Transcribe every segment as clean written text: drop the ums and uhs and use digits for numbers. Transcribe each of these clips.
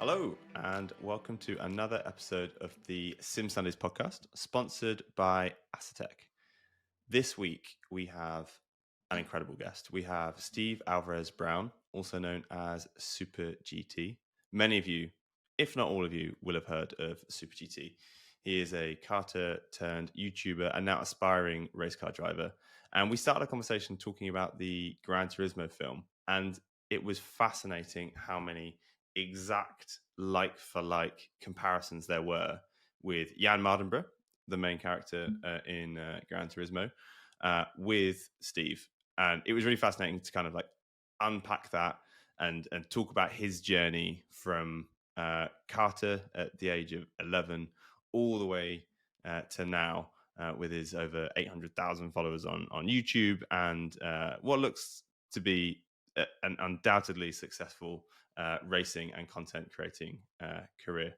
Hello, and welcome to another episode of the Sim Sundays podcast, sponsored by Acetec. This week, we have an incredible guest. We have Steve Alvarez Brown, also known as Super GT. Many of you, if not all of you, will have heard of Super GT. He is a karter turned YouTuber and now aspiring race car driver. And we started a conversation talking about the Gran Turismo film, and it was fascinating how many exact like-for-like comparisons there were with Jan Mardenborough, the main character in Gran Turismo, with Steve. And it was really fascinating to kind of like unpack that and talk about his journey from Carter at the age of 11 all the way to now with his over 800,000 followers on YouTube and what looks to be an undoubtedly successful racing and content creating career.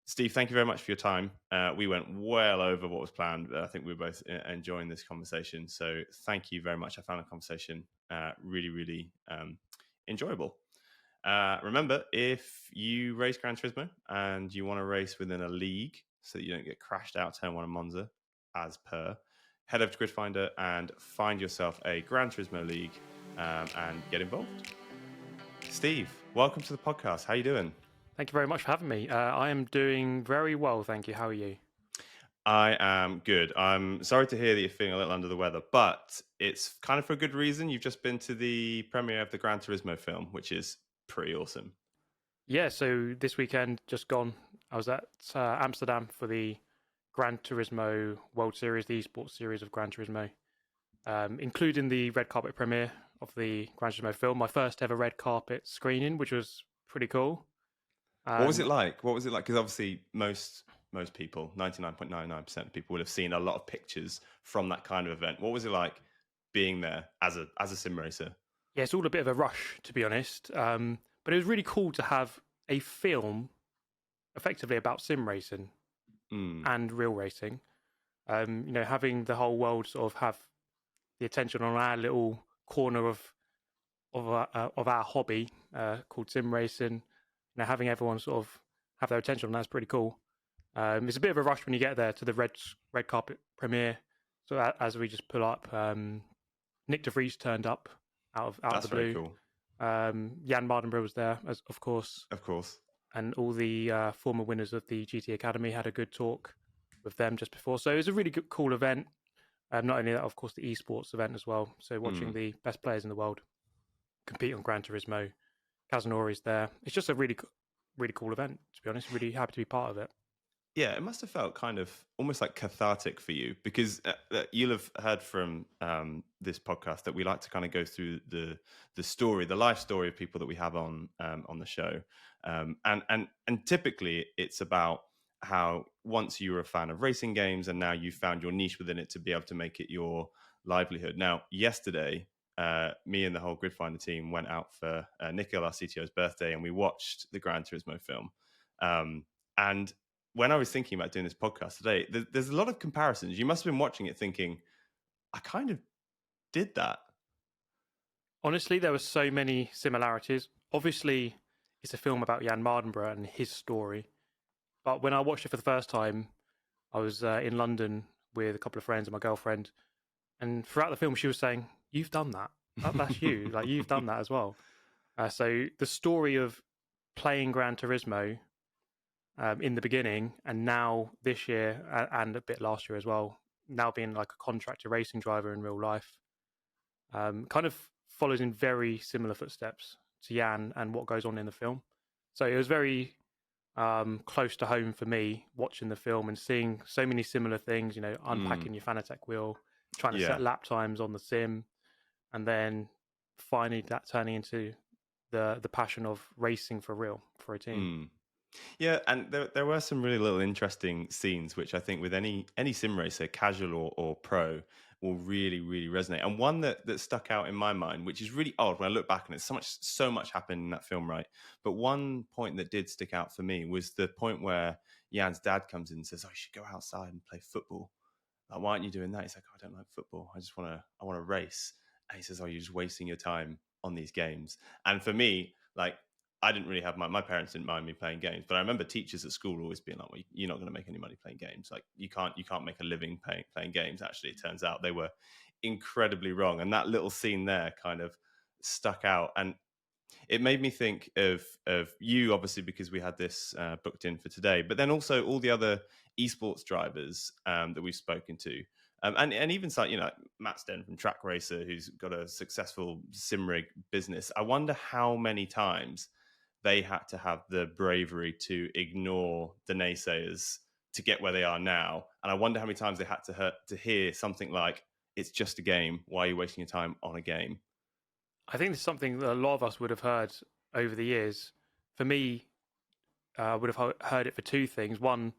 Steve, thank you very much for your time. We went well over what was planned, but I think we were both enjoying this conversation. So thank you very much. I found the conversation really enjoyable. Remember, if you race Gran Turismo and you want to race within a league so that you don't get crashed out turn one in Monza, as per, head over to Grid Finder and find yourself a Gran Turismo league and get involved. Steve, welcome to the podcast. How are you doing? Thank you very much for having me. I am doing very well, thank you. How are you? I am good. I'm sorry to hear that you're feeling a little under the weather, but it's kind of for a good reason. You've just been to the premiere of the Gran Turismo film, which is pretty awesome. Yeah, so this weekend just gone, I was at Amsterdam for the Gran Turismo World Series, the esports series of Gran Turismo, including the red carpet premiere of the Gran Turismo film, my first ever red carpet screening, which was pretty cool. What was it like? Because obviously most people, 99.99% of people, would have seen a lot of pictures from that kind of event. What was it like being there as a sim racer? Yeah, it's all a bit of a rush, to be honest. But it was really cool to have a film effectively about sim racing and real racing. Having the whole world sort of have the attention on our little corner of our hobby called sim racing. Having everyone sort of have their attention on that's pretty cool. It's a bit of a rush when you get there to the red carpet premiere. So as we just pull up, Nick de Vries turned up out of the blue. Cool. Jan Mardenborough was there, of course, and all the former winners of the GT Academy had a good talk with them just before. So it was a really good, cool event. Not only that, of course, the esports event as well. So watching the best players in the world compete on Gran Turismo. Kazunori's there. It's just a really cool event, to be honest. Really happy to be part of it. Yeah, it must have felt kind of almost like cathartic for you, because you'll have heard from this podcast that we like to kind of go through the story, the life story of people that we have on the show, and typically it's about how once you were a fan of racing games and now you found your niche within it to be able to make it your livelihood. Now, yesterday, me and the whole Grid Finder team went out for Nikhil, our CTO's birthday, and we watched the Gran Turismo film. And when I was thinking about doing this podcast today, there's a lot of comparisons. You must have been watching it thinking, I kind of did that. Honestly, there were so many similarities. Obviously, it's a film about Jan Mardenborough and his story. But when I watched it for the first time, I was in London with a couple of friends and my girlfriend. And throughout the film, she was saying, "You've done that. That's you. Like, you've done that as well." So the story of playing Gran Turismo in the beginning, and now this year and a bit last year as well, now being like a contractor racing driver in real life, kind of follows in very similar footsteps to Jan and what goes on in the film. So it was very close to home for me watching the film and seeing so many similar things, unpacking your Fanatec wheel, trying to set lap times on the sim, and then finally that turning into the passion of racing for real for a team. Yeah, and there were some really little interesting scenes, which I think with any sim racer, casual or pro, will really resonate. And one that stuck out in my mind, which is really odd when I look back on it, so much happened in that film, right? But one point that did stick out for me was the point where Jan's dad comes in and says, "Oh, you should go outside and play football. Like, why aren't you doing that?" He's like, "Oh, I don't like football. I want to race." And he says, "Oh, you're just wasting your time on these games." And for me, like, I didn't really have my parents didn't mind me playing games, but I remember teachers at school always being like, well, you're not going to make any money playing games. Like you can't make a living playing games. Actually, it turns out they were incredibly wrong. And that little scene there kind of stuck out. And it made me think of you, obviously, because we had this booked in for today, but then also all the other esports drivers that we've spoken to. And even like, Matt Sten from Track Racer, who's got a successful sim rig business. I wonder how many times they had to have the bravery to ignore the naysayers to get where they are now. And I wonder how many times they had to hear something like, "It's just a game. Why are you wasting your time on a game?" I think this is something that a lot of us would have heard over the years. For me, I would have heard it for two things. One,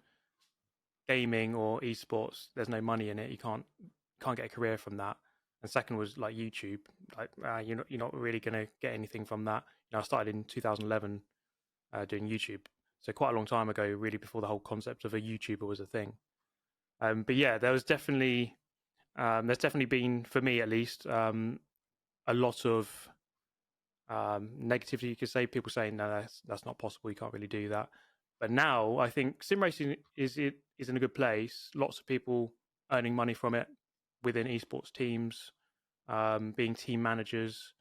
gaming or esports, there's no money in it. You can't get a career from that. And second was like YouTube. Like you're not really going to get anything from that. I started in 2011 doing YouTube, so quite a long time ago, really before the whole concept of a YouTuber was a thing. But yeah, there's definitely been, for me at least, a lot of negativity, you could say. People saying, no, that's not possible, you can't really do that. But now I think sim racing is in a good place. Lots of people earning money from it within esports teams, being team managers,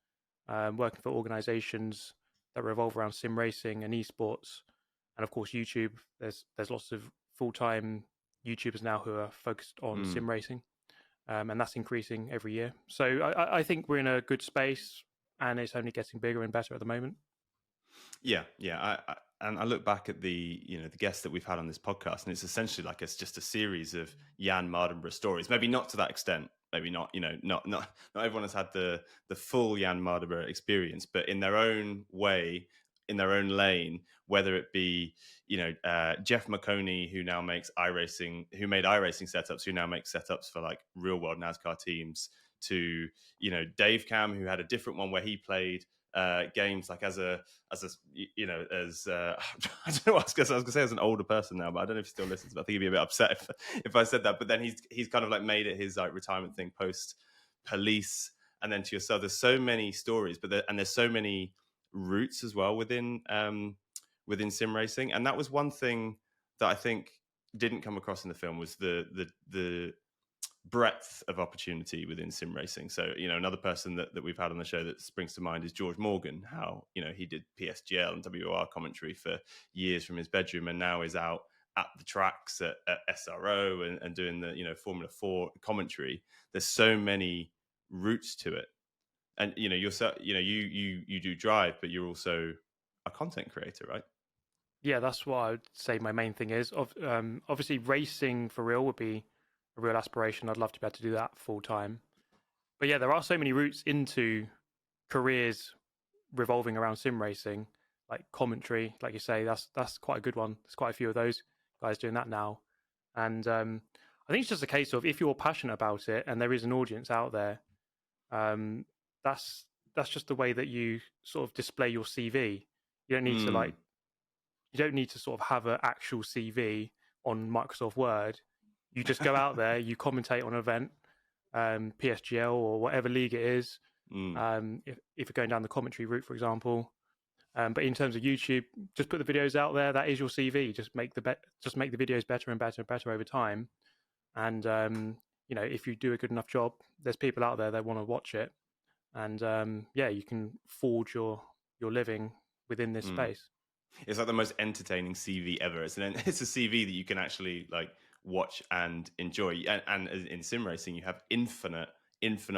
working for organizations that revolve around sim racing and esports. And of course, YouTube. There's lots of full-time YouTubers now who are focused on sim racing, and that's increasing every year. So I think we're in a good space, and it's only getting bigger and better at the moment. Yeah. And I look back at the guests that we've had on this podcast, and it's essentially like it's just a series of Jan Mardenborough stories. Maybe not to that extent. Maybe not. Not everyone has had the full Jan Mardenborough experience, but in their own way, in their own lane. Whether it be Jeff McConey, who now makes iRacing, who made iRacing setups, who now makes setups for like real world NASCAR teams, to Dave Cam, who had a different one where he played games like as I don't know what I was gonna say as an older person now, but I don't know if he still listens. But I think he'd be a bit upset if I said that. But then he's kind of like made it his like retirement thing post police, and then to yourself. There's so many stories, but there's so many routes as well within sim racing, and that was one thing that I think didn't come across in the film was the breadth of opportunity within sim racing. So, another person that we've had on the show that springs to mind is George Morgan. How, he did PSGL and WOR commentary for years from his bedroom, and now is out at the tracks at SRO and doing the, Formula 4 commentary. There's so many routes to it. And, you do drive, but you're also a content creator, right? Yeah, that's what I would say my main thing is. Obviously, racing for real would be a real aspiration. I'd love to be able to do that full time. But yeah, there are so many routes into careers revolving around sim racing, like commentary, like you say. That's quite a good one. There's quite a few of those guys doing that now, and I think it's just a case of if you're passionate about it and there is an audience out there, um, that's just the way that you sort of display your CV. You don't need to sort of have an actual CV on Microsoft Word. You just go out there, you commentate on an event, PSGL or whatever league it is. If you're going down the commentary route, for example. But in terms of YouTube, just put the videos out there. That is your CV. Just make the videos better and better and better over time. And if you do a good enough job, there's people out there that want to watch it. And you can forge your living within this space. It's like the most entertaining CV ever. It's a CV that you can actually like watch and enjoy. And in sim racing, you have infinite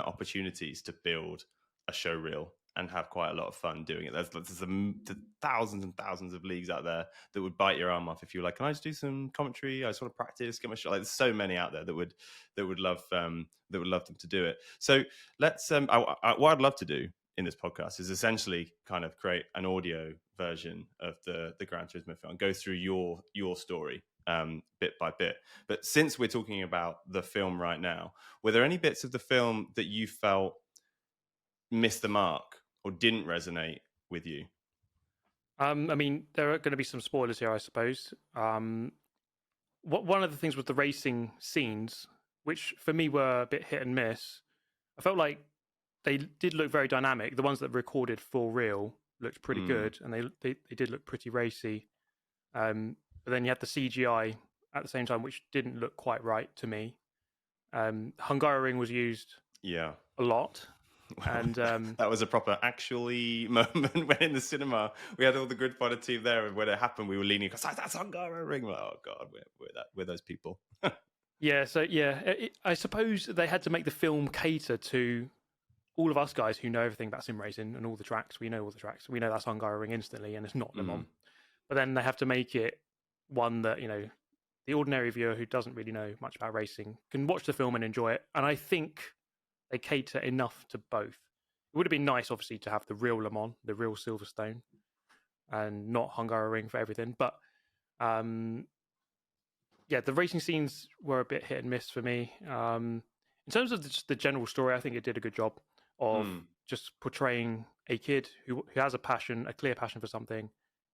opportunities to build a show reel and have quite a lot of fun doing it. There's thousands and thousands of leagues out there that would bite your arm off if you were like, can I just do some commentary? I just want to practice, get my shot. Like, there's so many out there that would love them to do it. So let's what I'd love to do in this podcast is essentially kind of create an audio version of the Gran Turismo film, go through your story bit by bit. But since we're talking about the film right now, were there any bits of the film that you felt missed the mark or didn't resonate with you? I mean, there are going to be some spoilers here, I suppose. One of the things was the racing scenes, which for me were a bit hit and miss. I felt like they did look very dynamic, the ones that recorded for real. looked pretty good, and they did look pretty racy. But then you had the CGI at the same time, which didn't look quite right to me. Hungaroring was used Yeah. a lot. And that was a proper actually moment when in the cinema we had all the Grid Fighter team there, and when it happened, we were leaning because that's Hungaroring. Like, oh god, we're those people. Yeah, so I suppose they had to make the film cater to all of us guys who know everything about sim racing and all the tracks. We know all the tracks. We know that's Hungaroring instantly, and it's not Le Mans. But then they have to make it one that the ordinary viewer who doesn't really know much about racing can watch the film and enjoy it. And I think they cater enough to both. It would have been nice, obviously, to have the real Le Mans, the real Silverstone, and not Hungaroring for everything. But yeah, the racing scenes were a bit hit and miss for me. In terms of the general story, I think it did a good job of just portraying a kid who has a passion, a clear passion for something.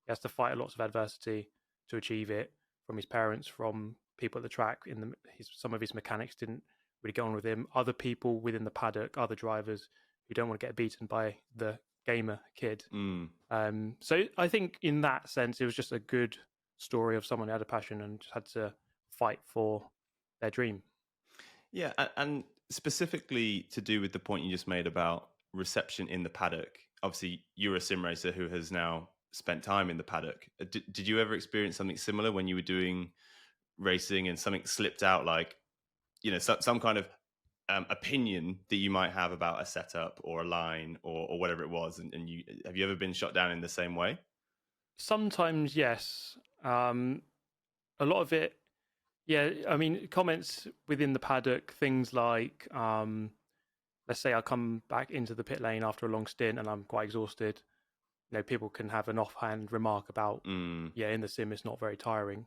He has to fight lots of adversity to achieve it, from his parents, from people at the track. Some of his mechanics didn't really get on with him. Other people within the paddock, other drivers who don't want to get beaten by the gamer kid. So I think in that sense, it was just a good story of someone who had a passion and just had to fight for their dream. Yeah, and specifically to do with the point you just made about reception in the paddock. Obviously, you're a sim racer who has now spent time in the paddock. Did you ever experience something similar when you were doing racing and something slipped out, like some kind of opinion that you might have about a setup or a line or whatever it was, and have you ever been shot down in the same way? Sometimes, yes. A lot of it, yeah. I mean, comments within the paddock, things like, let's say I come back into the pit lane after a long stint and I'm quite exhausted. People can have an offhand remark about, yeah, in the sim it's not very tiring.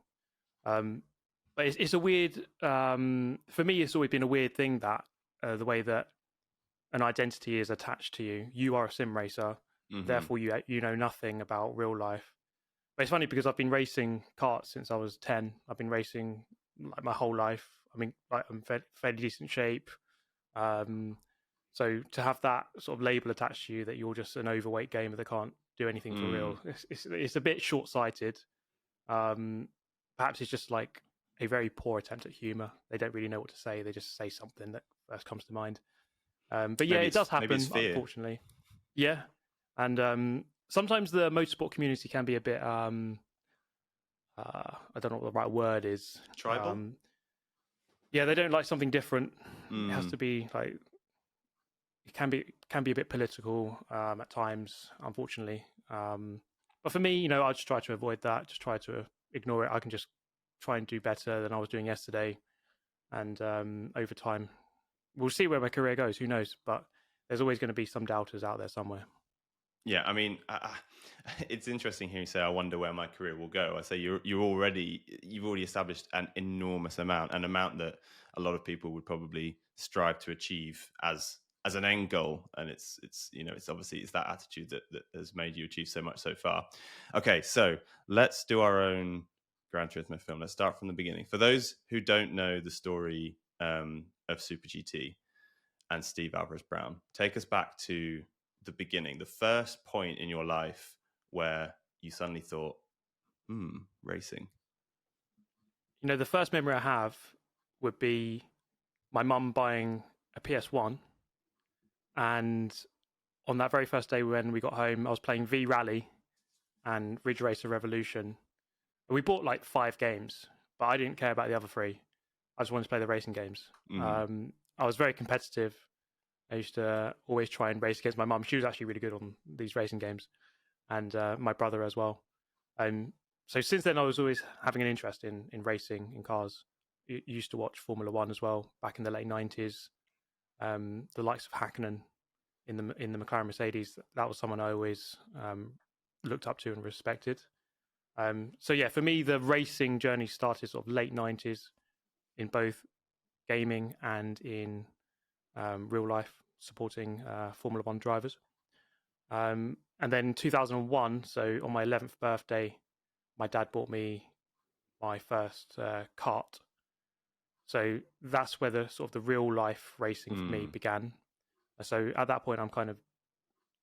But it's a weird, for me, it's always been a weird thing that the way that an identity is attached to you. You are a sim racer, therefore you know nothing about real life. But it's funny because I've been racing karts since I was 10. I've been racing like my whole life. I mean, like, I'm fairly decent shape. So to have that sort of label attached to you that you're just an overweight gamer that can't do anything for real, it's a bit short-sighted. Perhaps it's just like a very poor attempt at humor. They don't really know what to say. They just say something that first comes to mind. But yeah, it does happen, unfortunately. Yeah. And sometimes the motorsport community can be a bit, I don't know what the right word is. Tribal? Yeah, they don't like something different. It has to be like, it can be a bit political at times, unfortunately. But for me, I just try to avoid that, just try to ignore it. I can just try and do better than I was doing yesterday. And over time, we'll see where my career goes. Who knows? But there's always going to be some doubters out there somewhere. Yeah, I mean, it's interesting hearing you say, "I wonder where my career will go." I say you've already established an enormous amount, an amount that a lot of people would probably strive to achieve as an end goal, and it's obviously it's that attitude that has made you achieve so much so far. Okay, so let's do our own Gran Turismo film. Let's start from the beginning. For those who don't know the story of Super GT and Steve Alvarez Brown, take us back to the beginning, the first point in your life where you suddenly thought, racing. The first memory I have would be my mum buying a PS1, and on that very first day when we got home, I was playing V Rally and Ridge Racer Revolution. We bought like 5 games, but I didn't care about the other 3. I just wanted to play the racing games. I was very competitive. I used to always try and race against my mum. She was actually really good on these racing games, and my brother as well. So since then, I was always having an interest in racing, in cars. I used to watch Formula One as well back in the late 90s. The likes of Hakkinen in the McLaren Mercedes. That was someone I always looked up to and respected. So yeah, for me, the racing journey started sort of late 90s in both gaming and in real life, supporting Formula One drivers. And then 2001, so on my 11th birthday, my dad bought me my first kart. So that's where the sort of the real life racing for me began. So at that point, I'm kind of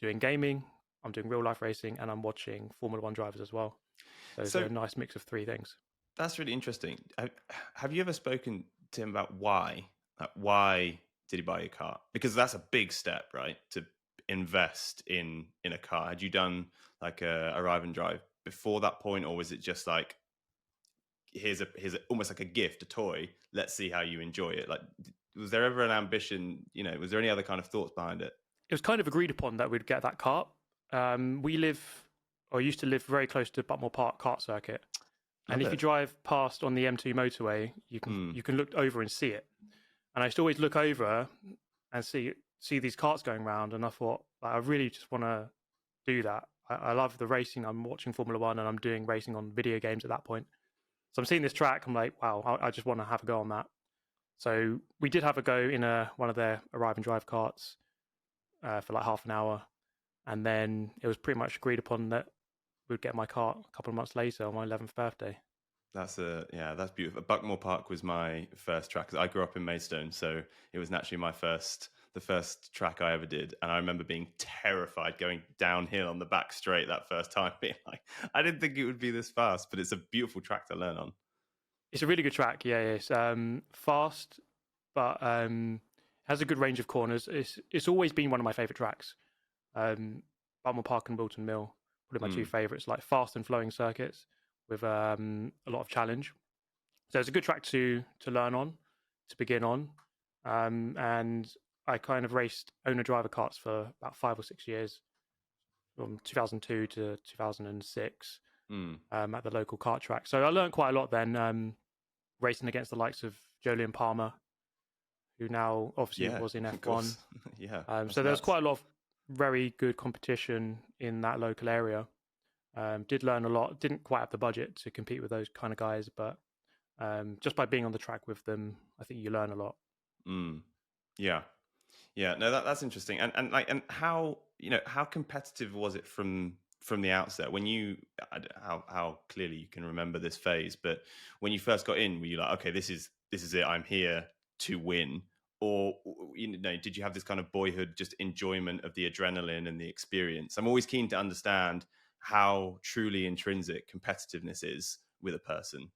doing gaming. I'm doing real life racing, and I'm watching Formula One drivers as well. So it's So a nice mix of three things. that's really interesting. Have you ever spoken to him about why? Like, why did he buy your car? Because that's a big step, right? To invest in a car. Had you done like a arrive and drive before that point, or was it just like almost like a gift, a toy? Let's see how you enjoy it. Like, was there ever an ambition? Was there any other kind of thoughts behind it? It was kind of agreed upon that we'd get that kart. We live, or used to live, very close to Butmore Park kart circuit. And Love if you it. drive past on the M2 motorway, you can look over and see it. And I used to always look over and see these karts going around, and I thought, like, I really just want to do that. I love the racing. I'm watching Formula One, and I'm doing racing on video games at that point. So I'm seeing this track. I'm like, wow, I just want to have a go on that. So we did have a go in one of their arrive and drive karts for like half an hour, and then it was pretty much agreed upon that we'd get my kart a couple of months later on my 11th birthday. That's beautiful. Buckmore Park was my first track. 'Cause I grew up in Maidstone, so it was naturally the first track I ever did. And I remember being terrified going downhill on the back straight that first time, being like, I didn't think it would be this fast, but it's a beautiful track to learn on. It's a really good track. Yeah, it's fast, but has a good range of corners. It's always been one of my favourite tracks. Balmoral Park and Wilton Mill, probably my two favourites. Like fast and flowing circuits with a lot of challenge. So it's a good track to learn on, to begin on. And I kind of raced owner driver karts for about 5 or 6 years, from 2002 to 2006, at the local kart track. So I learned quite a lot then, racing against the likes of Jolyon Palmer, who now obviously was in F1. So there was quite a lot of very good competition in that local area. Did learn a lot. Didn't quite have the budget to compete with those kind of guys, but just by being on the track with them, I think you learn a lot. Yeah. No, that's interesting. And how how competitive was it from the outset? When how clearly you can remember this phase, but when you first got in, were you like, okay, this is it, I'm here to win? Or did you have this kind of boyhood just enjoyment of the adrenaline and the experience? I'm always keen to understand how truly intrinsic competitiveness is with a person.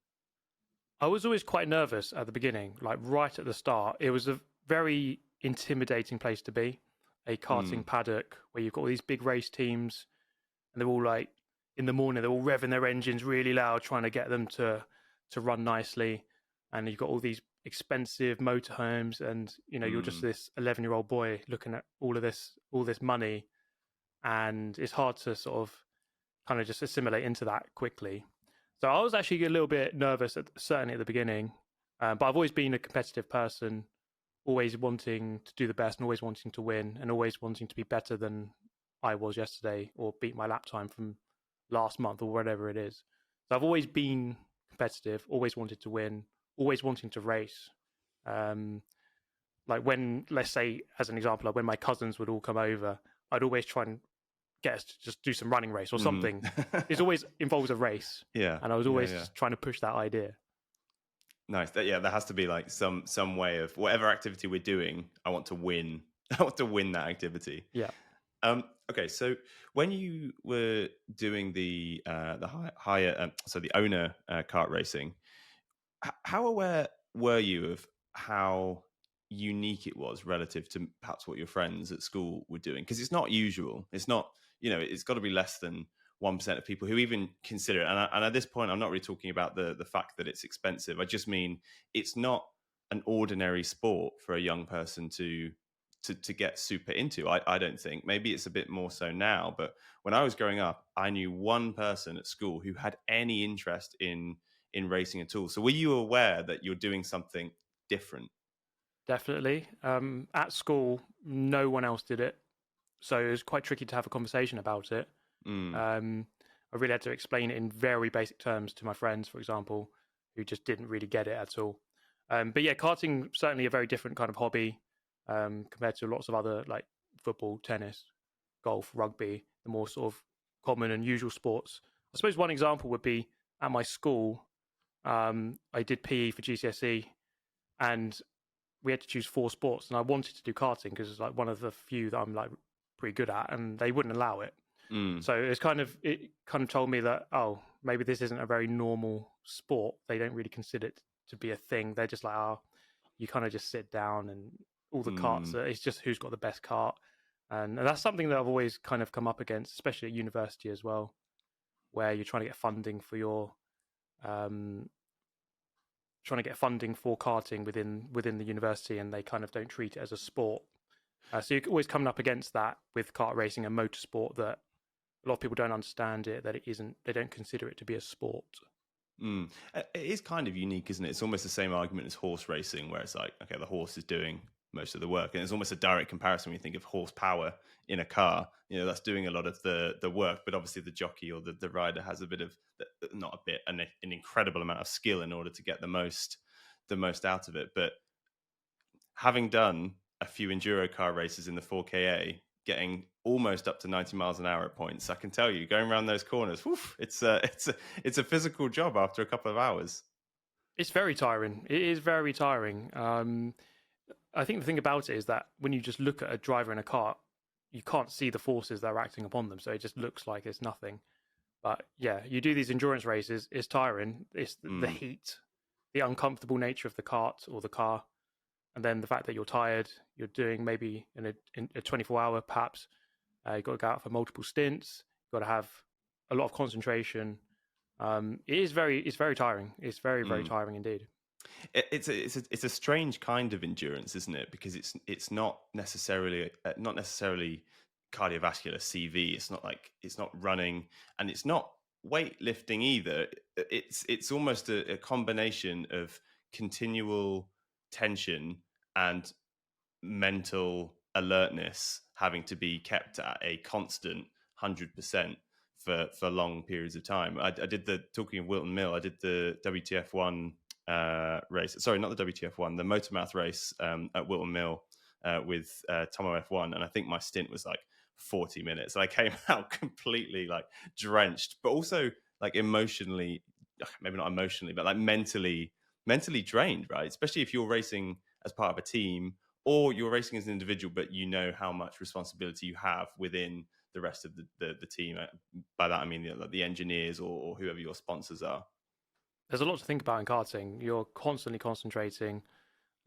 I was always quite nervous at the beginning, like right at the start. It was a very intimidating place to be, a karting paddock where you've got all these big race teams, and they're all like, in the morning, they're all revving their engines really loud, trying to get them to run nicely. And you've got all these expensive motorhomes, and you're just this 11-year-old boy looking at all this money, and it's hard to sort of kind of just assimilate into that quickly. So I was actually a little bit nervous, certainly at the beginning, but I've always been a competitive person, always wanting to do the best and always wanting to win and always wanting to be better than I was yesterday or beat my lap time from last month or whatever it is. So I've always been competitive, always wanted to win, always wanting to race. Like when, let's say, as an example, like when my cousins would all come over, I'd always try and get us to just do some running race or something. It always involves a race. Yeah. And I was always trying to push that idea. Nice. There has to be like some way of whatever activity we're doing, I want to win. I want to win that activity. Yeah. Okay, so when you were doing the higher, so the owner kart racing, how aware were you of how unique it was relative to perhaps what your friends at school were doing? Because it's not usual. It's not, it's got to be less than 1% of people who even consider it. And at this point, I'm not really talking about the fact that it's expensive. I just mean it's not an ordinary sport for a young person to get super into. I don't think. Maybe it's a bit more so now, but when I was growing up, I knew one person at school who had any interest in racing at all. So were you aware that you're doing something different? Definitely. At school, no one else did it. So it was quite tricky to have a conversation about it. I really had to explain it in very basic terms to my friends, for example, who just didn't really get it at all. But yeah, karting certainly a very different kind of hobby compared to lots of other like football, tennis, golf, rugby, the more sort of common and usual sports. I suppose one example would be at my school, I did PE for GCSE, and we had to choose 4 sports, and I wanted to do karting because it's like one of the few that I'm like pretty good at, and they wouldn't allow it. Mm. So it kind of told me that, oh, maybe this isn't a very normal sport. They don't really consider it to be a thing. They're just like, oh, you kind of just sit down and all the carts. Mm. It's just who's got the best cart, and that's something that I've always kind of come up against, especially at university as well, where you're trying to get funding for your um, trying to get funding for karting within the university, and they kind of don't treat it as a sport. So you're always coming up against that with kart racing and motorsport, that a lot of people don't understand it, that it isn't, they don't consider it to be a sport. Mm. It is kind of unique, isn't it? It's almost the same argument as horse racing, where it's like, okay, the horse is doing most of the work, and it's almost a direct comparison when you think of horsepower in a car. You know, that's doing a lot of the work, but obviously the jockey or the rider has a bit of, not a bit, an incredible amount of skill in order to get the most out of it. But having done a few enduro car races in the 4KA, getting almost up to 90 miles an hour at points, I can tell you, going around those corners, it's a physical job after a couple of hours. It's very tiring. It is very tiring. I think the thing about it is that when you just look at a driver in a car, you can't see the forces that are acting upon them, so it just looks like it's nothing. But yeah, you do these endurance races, it's tiring. It's the heat, the uncomfortable nature of the cart or the car, and then the fact that you're tired. You're doing maybe in a 24-hour perhaps. You've got to go out for multiple stints. You've got to have a lot of concentration. It's very tiring. It's very tiring indeed. It's a strange kind of endurance, isn't it? Because it's not necessarily cardiovascular CV. It's not running, and it's not weightlifting either. It's almost a combination of continual tension and mental alertness having to be kept at a constant 100% for long periods of time. I did talking of Wilton Mill, I did the WTF1 race. Sorry, not the WTF1, the Motormouth race at Wilton Mill with Tomo F1, and I think my stint was like 40 minutes. And I came out completely like drenched, but also like emotionally, maybe not emotionally, but like mentally drained, right? Especially if you're racing as part of a team, or you're racing as an individual, but you know how much responsibility you have within the rest of the team. By that, I mean the engineers or whoever your sponsors are. There's a lot to think about in karting. You're constantly concentrating.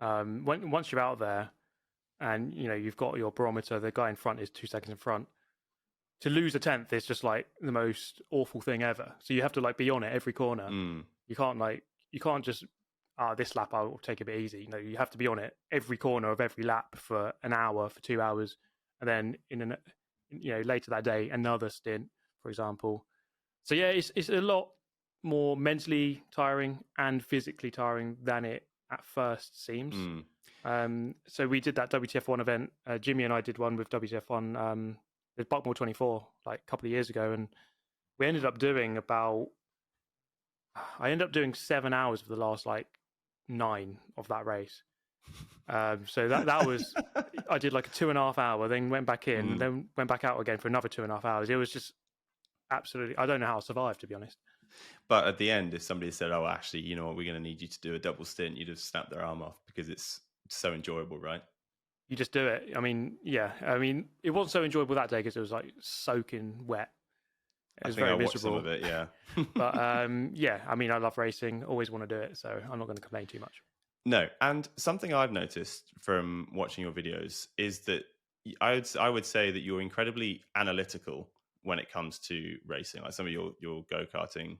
Once you're out there, and you know you've got your barometer, the guy in front is 2 seconds in front. To lose a tenth is just like the most awful thing ever. So you have to like be on it every corner. You can't just this lap I'll take a bit easy. You know, you have to be on it every corner of every lap for an hour, for 2 hours, and then later that day another stint, for example. So yeah, it's a lot more mentally tiring and physically tiring than it at first seems. So we did that WTF1 event. Jimmy and I did one with WTF1 with Buckmore 24 like a couple of years ago, and we ended up doing I ended up doing 7 hours of the last like 9 of that race. So that was, I did like a 2.5 hour, then went back in, then went back out again for another 2.5 hours. It was just absolutely, I don't know how I survived, to be honest. But at the end, if somebody said, "Oh, actually, you know what, we're going to need you to do a double stint," you'd have snapped their arm off because it's so enjoyable, right? You just do it. I mean, yeah. I mean, it wasn't so enjoyable that day because it was like soaking wet. It was very miserable. Watched some of it, yeah. But yeah, I mean, I love racing. Always want to do it, so I'm not going to complain too much. No, and something I've noticed from watching your videos is that I would say that you're incredibly analytical when it comes to racing. Like some of your go-karting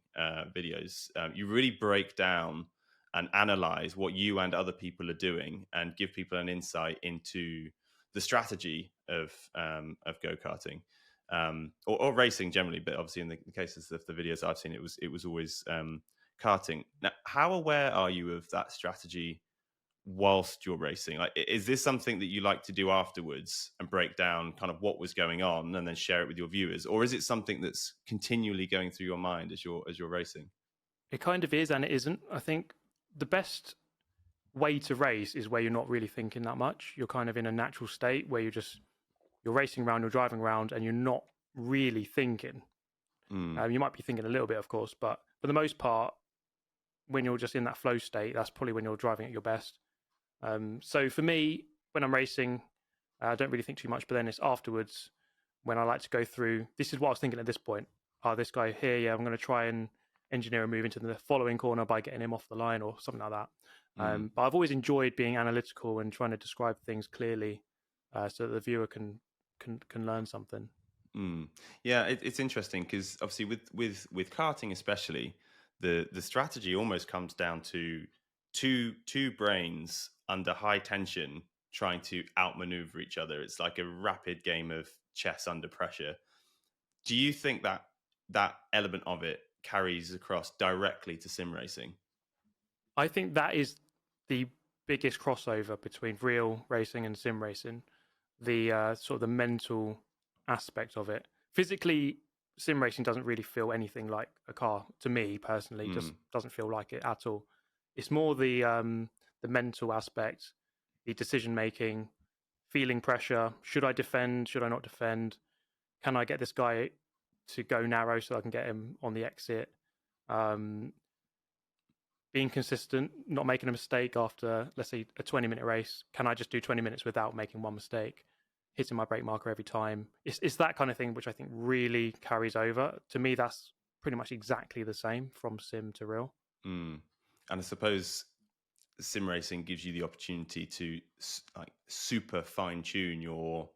videos, you really break down and analyze what you and other people are doing and give people an insight into the strategy of go-karting. Or racing generally, but obviously in the cases of the videos I've seen, it was always karting. Now, how aware are you of that strategy whilst you're racing? Like, is this something that you like to do afterwards and break down kind of what was going on and then share it with your viewers, or is it something that's continually going through your mind as you're racing? It kind of is, and it isn't. I think the best way to race is where you're not really thinking that much. You're kind of in a natural state where you're racing around, you're driving around, and you're not really thinking. You might be thinking a little bit, of course, but for the most part, when you're just in that flow state, that's probably when you're driving at your best. So for me, when I'm racing, I don't really think too much, but then it's afterwards when I like to go through. This is what I was thinking at this point. Oh, this guy here, yeah, I'm going to try and engineer a move into the following corner by getting him off the line or something like that. But I've always enjoyed being analytical and trying to describe things clearly, so that the viewer can learn something. Yeah, it's interesting because obviously with karting especially, the strategy almost comes down to two brains under high tension trying to outmaneuver each other. It's like a rapid game of chess under pressure. Do you think that that element of it carries across directly to sim racing? I think that is the biggest crossover between real racing and sim racing. The sort of the mental aspect of it. Physically, sim racing doesn't really feel anything like a car to me personally. Just doesn't feel like it at all. It's more the mental aspect, the decision making, feeling pressure. Should I defend? Should I not defend? Can I get this guy to go narrow so I can get him on the exit? Um, Being consistent, not making a mistake after, let's say, a 20-minute race. Can I just do 20 minutes without making one mistake? Hitting my brake marker every time. It's that kind of thing which I think really carries over. To me, that's pretty much exactly the same from sim to real. And I suppose sim racing gives you the opportunity to like super fine tune your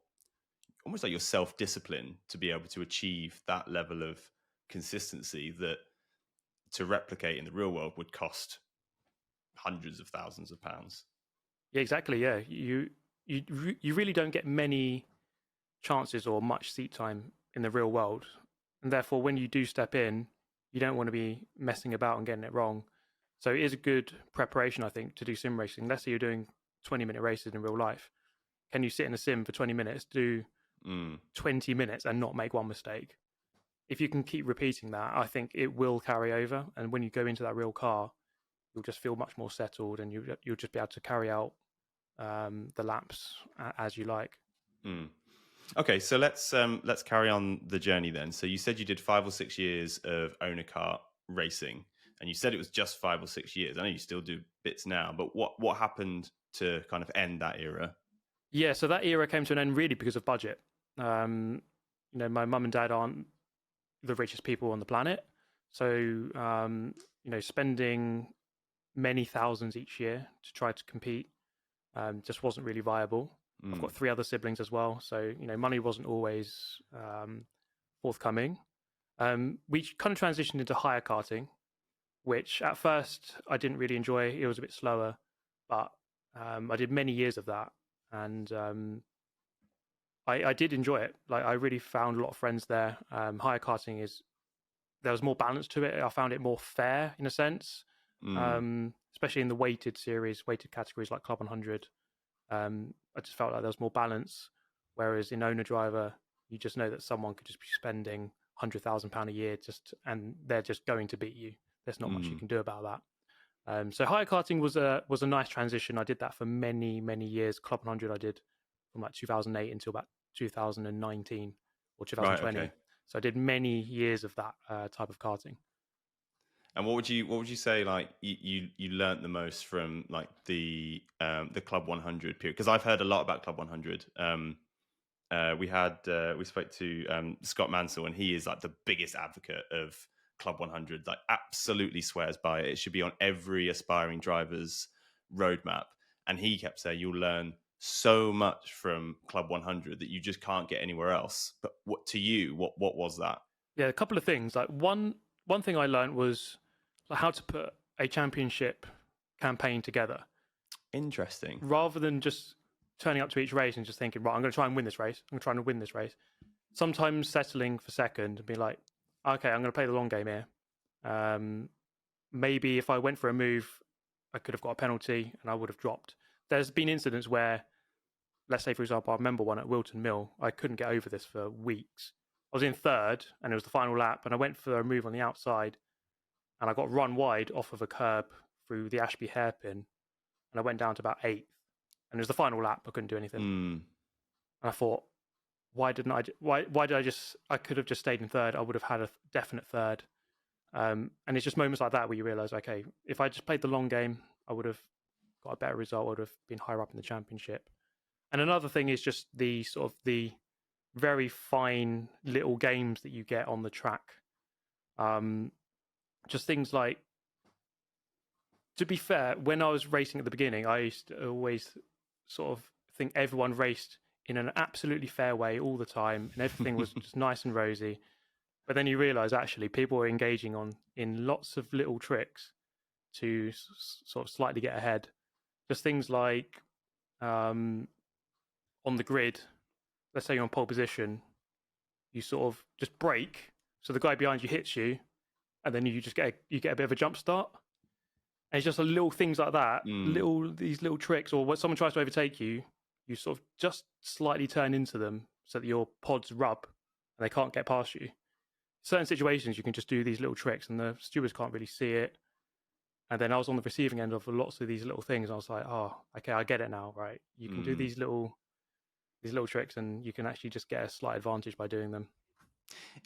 almost like your self discipline to be able to achieve that level of consistency that to replicate in the real world would cost hundreds of thousands of pounds. Yeah, exactly. Yeah, you really don't get many chances or much seat time in the real world, and therefore, when you do step in, you don't want to be messing about and getting it wrong. So it is a good preparation, I think, to do sim racing. Let's say you're doing 20-minute races in real life. Can you sit in a sim for 20 minutes, do 20 minutes and not make one mistake? If you can keep repeating that, I think it will carry over. And when you go into that real car, you'll just feel much more settled, and you'll just be able to carry out the laps as you like. Okay, so let's carry on the journey then. So you said you did 5 or 6 years of owner kart racing, and you said it was just 5 or 6 years. I know you still do bits now, but what happened to kind of end that era? Yeah, so that era came to an end really because of budget. My mum and dad aren't the richest people on the planet, so spending many thousands each year to try to compete just wasn't really viable. I've got 3 other siblings as well, so money wasn't always forthcoming. We kind of transitioned into hire karting, which at first I didn't really enjoy. It was a bit slower, but I did many years of that, and I did enjoy it. Like I really found a lot of friends there. Hire karting there was more balance to it. I found it more fair in a sense, especially in the weighted categories like Club 100. I just felt like there was more balance. Whereas in owner driver, you just know that someone could just be spending £100,000 a year and they're just going to beat you. There's not much you can do about that. So hire karting was a nice transition. I did that for many years. Club 100 I did from like 2008 until about 2019 or 2020. Right, okay. So I did many years of that type of karting. And what would you say like you learned the most from like the Club 100 period? Because I've heard a lot about Club 100. We spoke to Scott Mansell, and he is like the biggest advocate of Club 100. Like absolutely swears by it. It should be on every aspiring driver's roadmap. And he kept saying you'll learn so much from Club 100 that you just can't get anywhere else. But what was that? Yeah, a couple of things. Like one thing I learned was how to put a championship campaign together. Interesting. Rather than just turning up to each race and just thinking, right, I'm going to try and win this race. I'm trying to win this race. Sometimes settling for second and be like, okay, I'm going to play the long game here. Maybe if I went for a move, I could have got a penalty and I would have dropped. There's been incidents where, let's say, for example, I remember one at Wilton Mill. I couldn't get over this for weeks. I was in third and it was the final lap, and I went for a move on the outside and I got run wide off of a curb through the Ashby hairpin, and I went down to about 8th. And it was the final lap. I couldn't do anything. And I thought, why did I could have just stayed in third. I would have had a definite third. And it's just moments like that where you realize, okay, if I just played the long game, I would have got a better result. I would have been higher up in the championship. And another thing is just the very fine little games that you get on the track. Just things like, to be fair, when I was racing at the beginning, I used to always sort of think everyone raced in an absolutely fair way all the time, and everything was just nice and rosy. But then you realise actually people are engaging in lots of little tricks to sort of slightly get ahead. Just things like on the grid, let's say you're on pole position, you sort of just brake, so the guy behind you hits you, and then you just get a bit of a jump start. And it's just little things like that, these little tricks, or when someone tries to overtake you, you sort of just slightly turn into them so that your pods rub and they can't get past you. Certain situations you can just do these little tricks and the stewards can't really see it. And then I was on the receiving end of lots of these little things. I was like, oh, okay, I get it now, right? You can do these little tricks, and you can actually just get a slight advantage by doing them.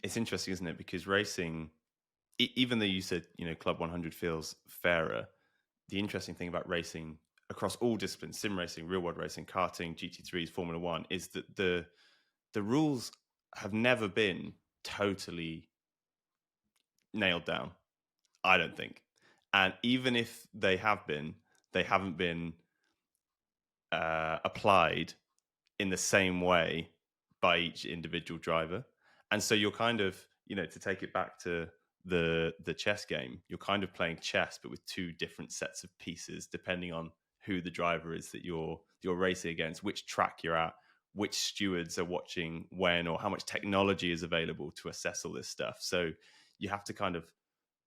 It's interesting, isn't it? Because racing, even though you said, Club 100 feels fairer, the interesting thing about racing across all disciplines, sim racing, real world racing, karting, GT3s, Formula One, is that the rules have never been totally nailed down, I don't think. And even if they have been, they haven't been applied in the same way by each individual driver. And so you're kind of, to take it back to the chess game, you're kind of playing chess, but with two different sets of pieces, depending on who the driver is that you're racing against, which track you're at, which stewards are watching when, or how much technology is available to assess all this stuff. So you have to kind of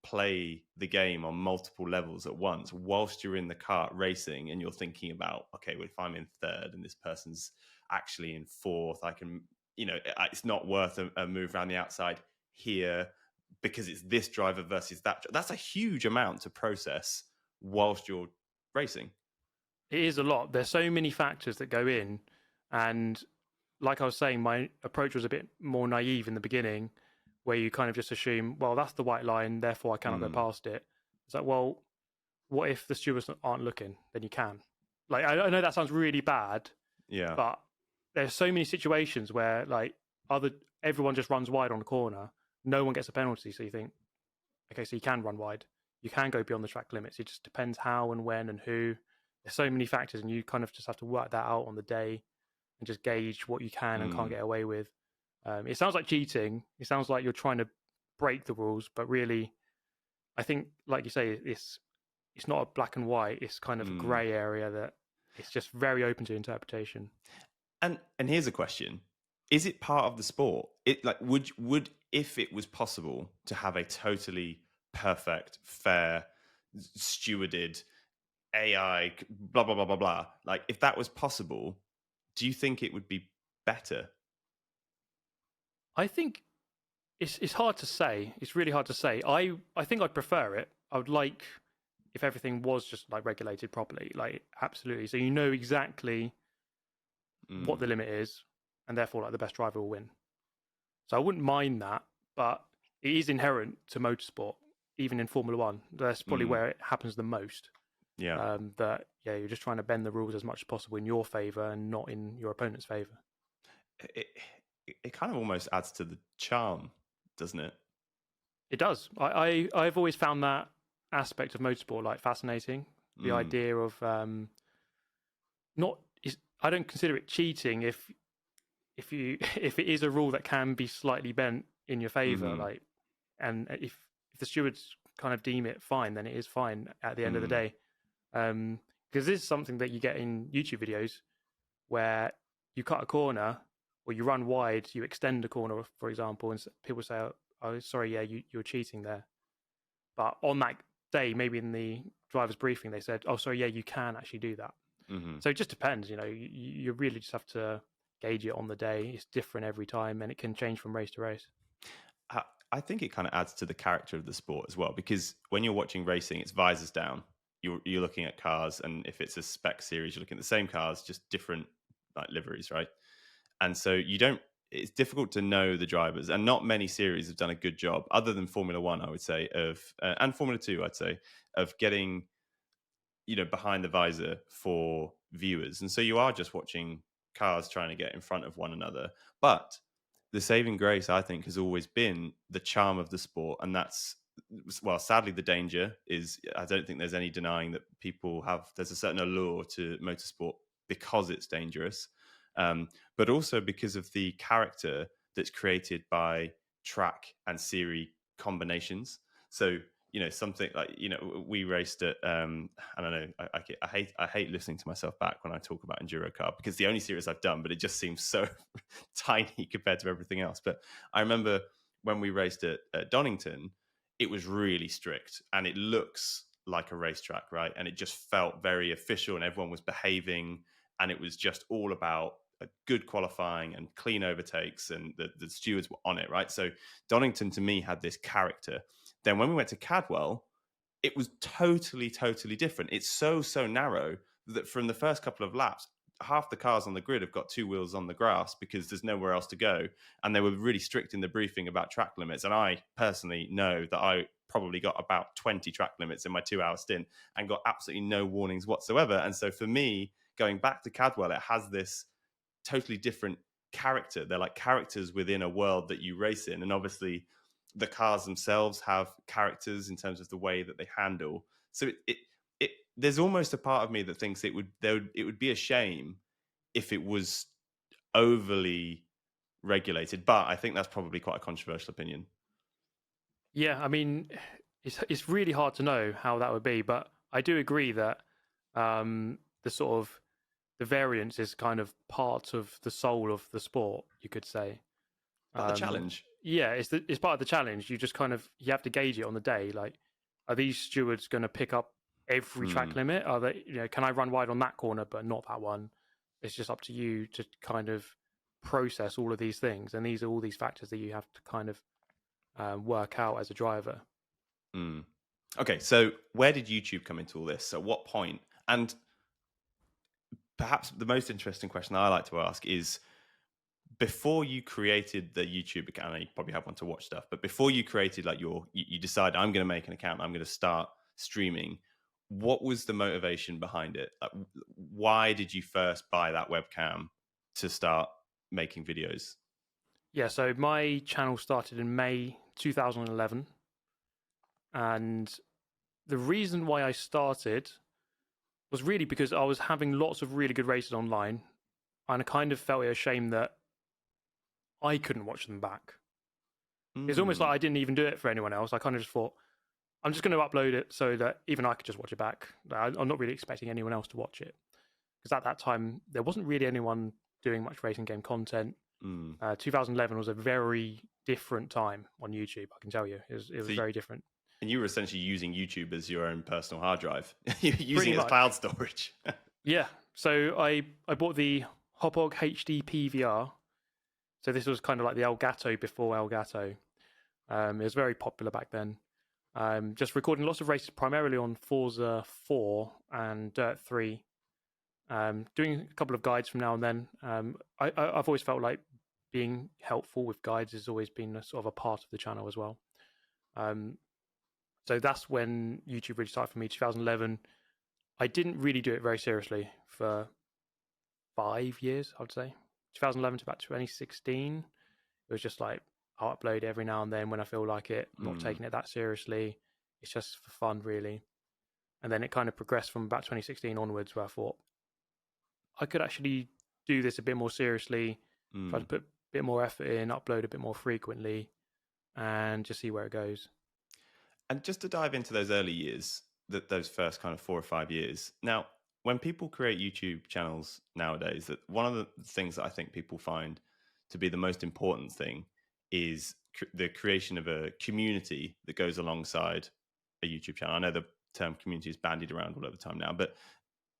play the game on multiple levels at once whilst you're in the kart racing, and you're thinking about, okay, well, if I'm in third and this person's actually in fourth, I can, it's not worth a move around the outside here because it's this driver versus that. That's a huge amount to process whilst you're racing. It is a lot. There's so many factors that go in, and like I was saying, my approach was a bit more naive in the beginning, where you kind of just assume, well, that's the white line, therefore I cannot go past it. It's like, well, what if the stewards aren't looking? Then you can. Like, I know that sounds really bad, Yeah, but there's so many situations where like everyone just runs wide on the corner, no one gets a penalty. So you think, okay, so you can run wide, you can go beyond the track limits. It just depends how and when and who. There's so many factors, and you kind of just have to work that out on the day and just gauge what you can and can't get away with. It sounds like cheating. It sounds like you're trying to break the rules, but really, I think, like you say, it's not a black and white. It's kind of a grey area that it's just very open to interpretation. And here's a question: is it part of the sport? It like would if it was possible to have a totally perfect, fair, stewarded AI, blah blah blah blah blah. Like, if that was possible, do you think it would be better? I think it's hard to say. It's really hard to say. I think I'd prefer it. I would like if everything was just like regulated properly, like absolutely. So you know exactly what the limit is, and therefore like the best driver will win. So I wouldn't mind that, but it is inherent to motorsport, even in Formula One. That's probably where it happens the most. Yeah. That you're just trying to bend the rules as much as possible in your favor and not in your opponent's favor. It kind of almost adds to the charm, doesn't it? It does. I've always found that aspect of motorsport like fascinating. The idea of not is I don't consider it cheating if if it is a rule that can be slightly bent in your favor, like, and if the stewards kind of deem it fine, then it is fine at the end of the day. Because this is something that you get in YouTube videos where you cut a corner or you run wide, you extend a corner, for example, and people say, "Oh, sorry, yeah, you're cheating there." But on that day, maybe in the driver's briefing, they said, "Oh, sorry, yeah, you can actually do that." So it just depends, you really just have to gauge it on the day. It's different every time, and it can change from race to race. I think it kind of adds to the character of the sport as well, because when you're watching racing, it's visors down. You're looking at cars, and if it's a spec series, you're looking at the same cars, just different like liveries, right? And so it's difficult to know the drivers, and not many series have done a good job, other than Formula One, I would say, and Formula Two, I'd say, of getting behind the visor for viewers. And so you are just watching cars trying to get in front of one another. But the saving grace, I think, has always been the charm of the sport, and that's, well, sadly, the danger is, I don't think there's any denying that there's a certain allure to motorsport because it's dangerous, but also because of the character that's created by track and series combinations. So, something like, we raced at, I don't know, I hate listening to myself back when I talk about enduro car, because the only series I've done, but it just seems so tiny compared to everything else. But I remember when we raced at Donington, it was really strict, and it looks like a racetrack, right? And it just felt very official, and everyone was behaving, and it was just all about a good qualifying and clean overtakes, and the stewards were on it, right? So Donington to me had this character. Then when we went to Cadwell, it was totally, totally different. It's so narrow that from the first couple of laps, half the cars on the grid have got two wheels on the grass because there's nowhere else to go. And they were really strict in the briefing about track limits. And I personally know that I probably got about 20 track limits in my 2-hour stint and got absolutely no warnings whatsoever. And so for me, going back to Cadwell, it has this totally different character. They're like characters within a world that you race in. And obviously the cars themselves have characters in terms of the way that they handle. So it there's almost a part of me that thinks it would be a shame if it was overly regulated. But I think that's probably quite a controversial opinion. Yeah, I mean, it's really hard to know how that would be, but I do agree that the sort of the variance is kind of part of the soul of the sport, you could say. But the challenge. Yeah, it's part of the challenge. You just kind of you have to gauge it on the day. Like, are these stewards going to pick up every track limit? Are they, can I run wide on that corner but not that one? It's just up to you to kind of process all of these things, and these are all these factors that you have to kind of work out as a driver. Okay, so where did YouTube come into all this? At what point? And perhaps the most interesting question I like to ask is, before you created the YouTube account, I know you probably have one to watch stuff, but before you created like you decide, I'm going to make an account, I'm going to start streaming, what was the motivation behind it? Like, why did you first buy that webcam to start making videos? Yeah, so my channel started in May 2011. And the reason why I started was really because I was having lots of really good races online. And I kind of felt it a shame that I couldn't watch them back. It's almost like I didn't even do it for anyone else. I kind of just thought, I'm just going to upload it so that even I could just watch it back. I'm not really expecting anyone else to watch it. Because at that time, there wasn't really anyone doing much racing game content. 2011 was a very different time on YouTube, I can tell you. It was very different. And you were essentially using YouTube as your own personal hard drive. You're using it as cloud storage. Yeah. So I bought the Hopog HD PVR. So this was kind of like the Elgato before Elgato. It was very popular back then. Just recording lots of races, primarily on Forza 4 and Dirt 3. Doing a couple of guides from now and then. I've always felt like being helpful with guides has always been a sort of a part of the channel as well. So that's when YouTube really started for me, 2011. I didn't really do it very seriously for 5 years, I would say. 2011 to about 2016. It was just like, I'll upload every now and then when I feel like it. I'm not taking it that seriously. It's just for fun, really. And then it kind of progressed from about 2016 onwards, where I thought I could actually do this a bit more seriously, try to put a bit more effort in, upload a bit more frequently, and just see where it goes. And just to dive into those early years, those first kind of 4 or 5 years. Now, when people create YouTube channels nowadays, that one of the things that I think people find to be the most important thing is the creation of a community that goes alongside a YouTube channel. I know the term community is bandied around all over the time now, but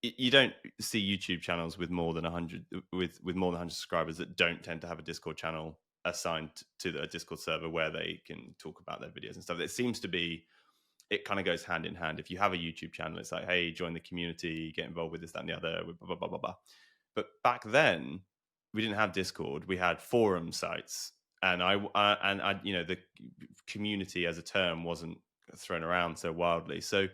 you don't see YouTube channels with more than 100 with more than 100 subscribers that don't tend to have a Discord channel assigned to a Discord server where they can talk about their videos and stuff. It seems to be, it kind of goes hand in hand. If you have a YouTube channel, it's like, hey, join the community, get involved with this, that, and the other, blah, blah, blah, blah, blah. But back then, we didn't have Discord. We had forum sites, and I the community as a term wasn't thrown around so wildly. So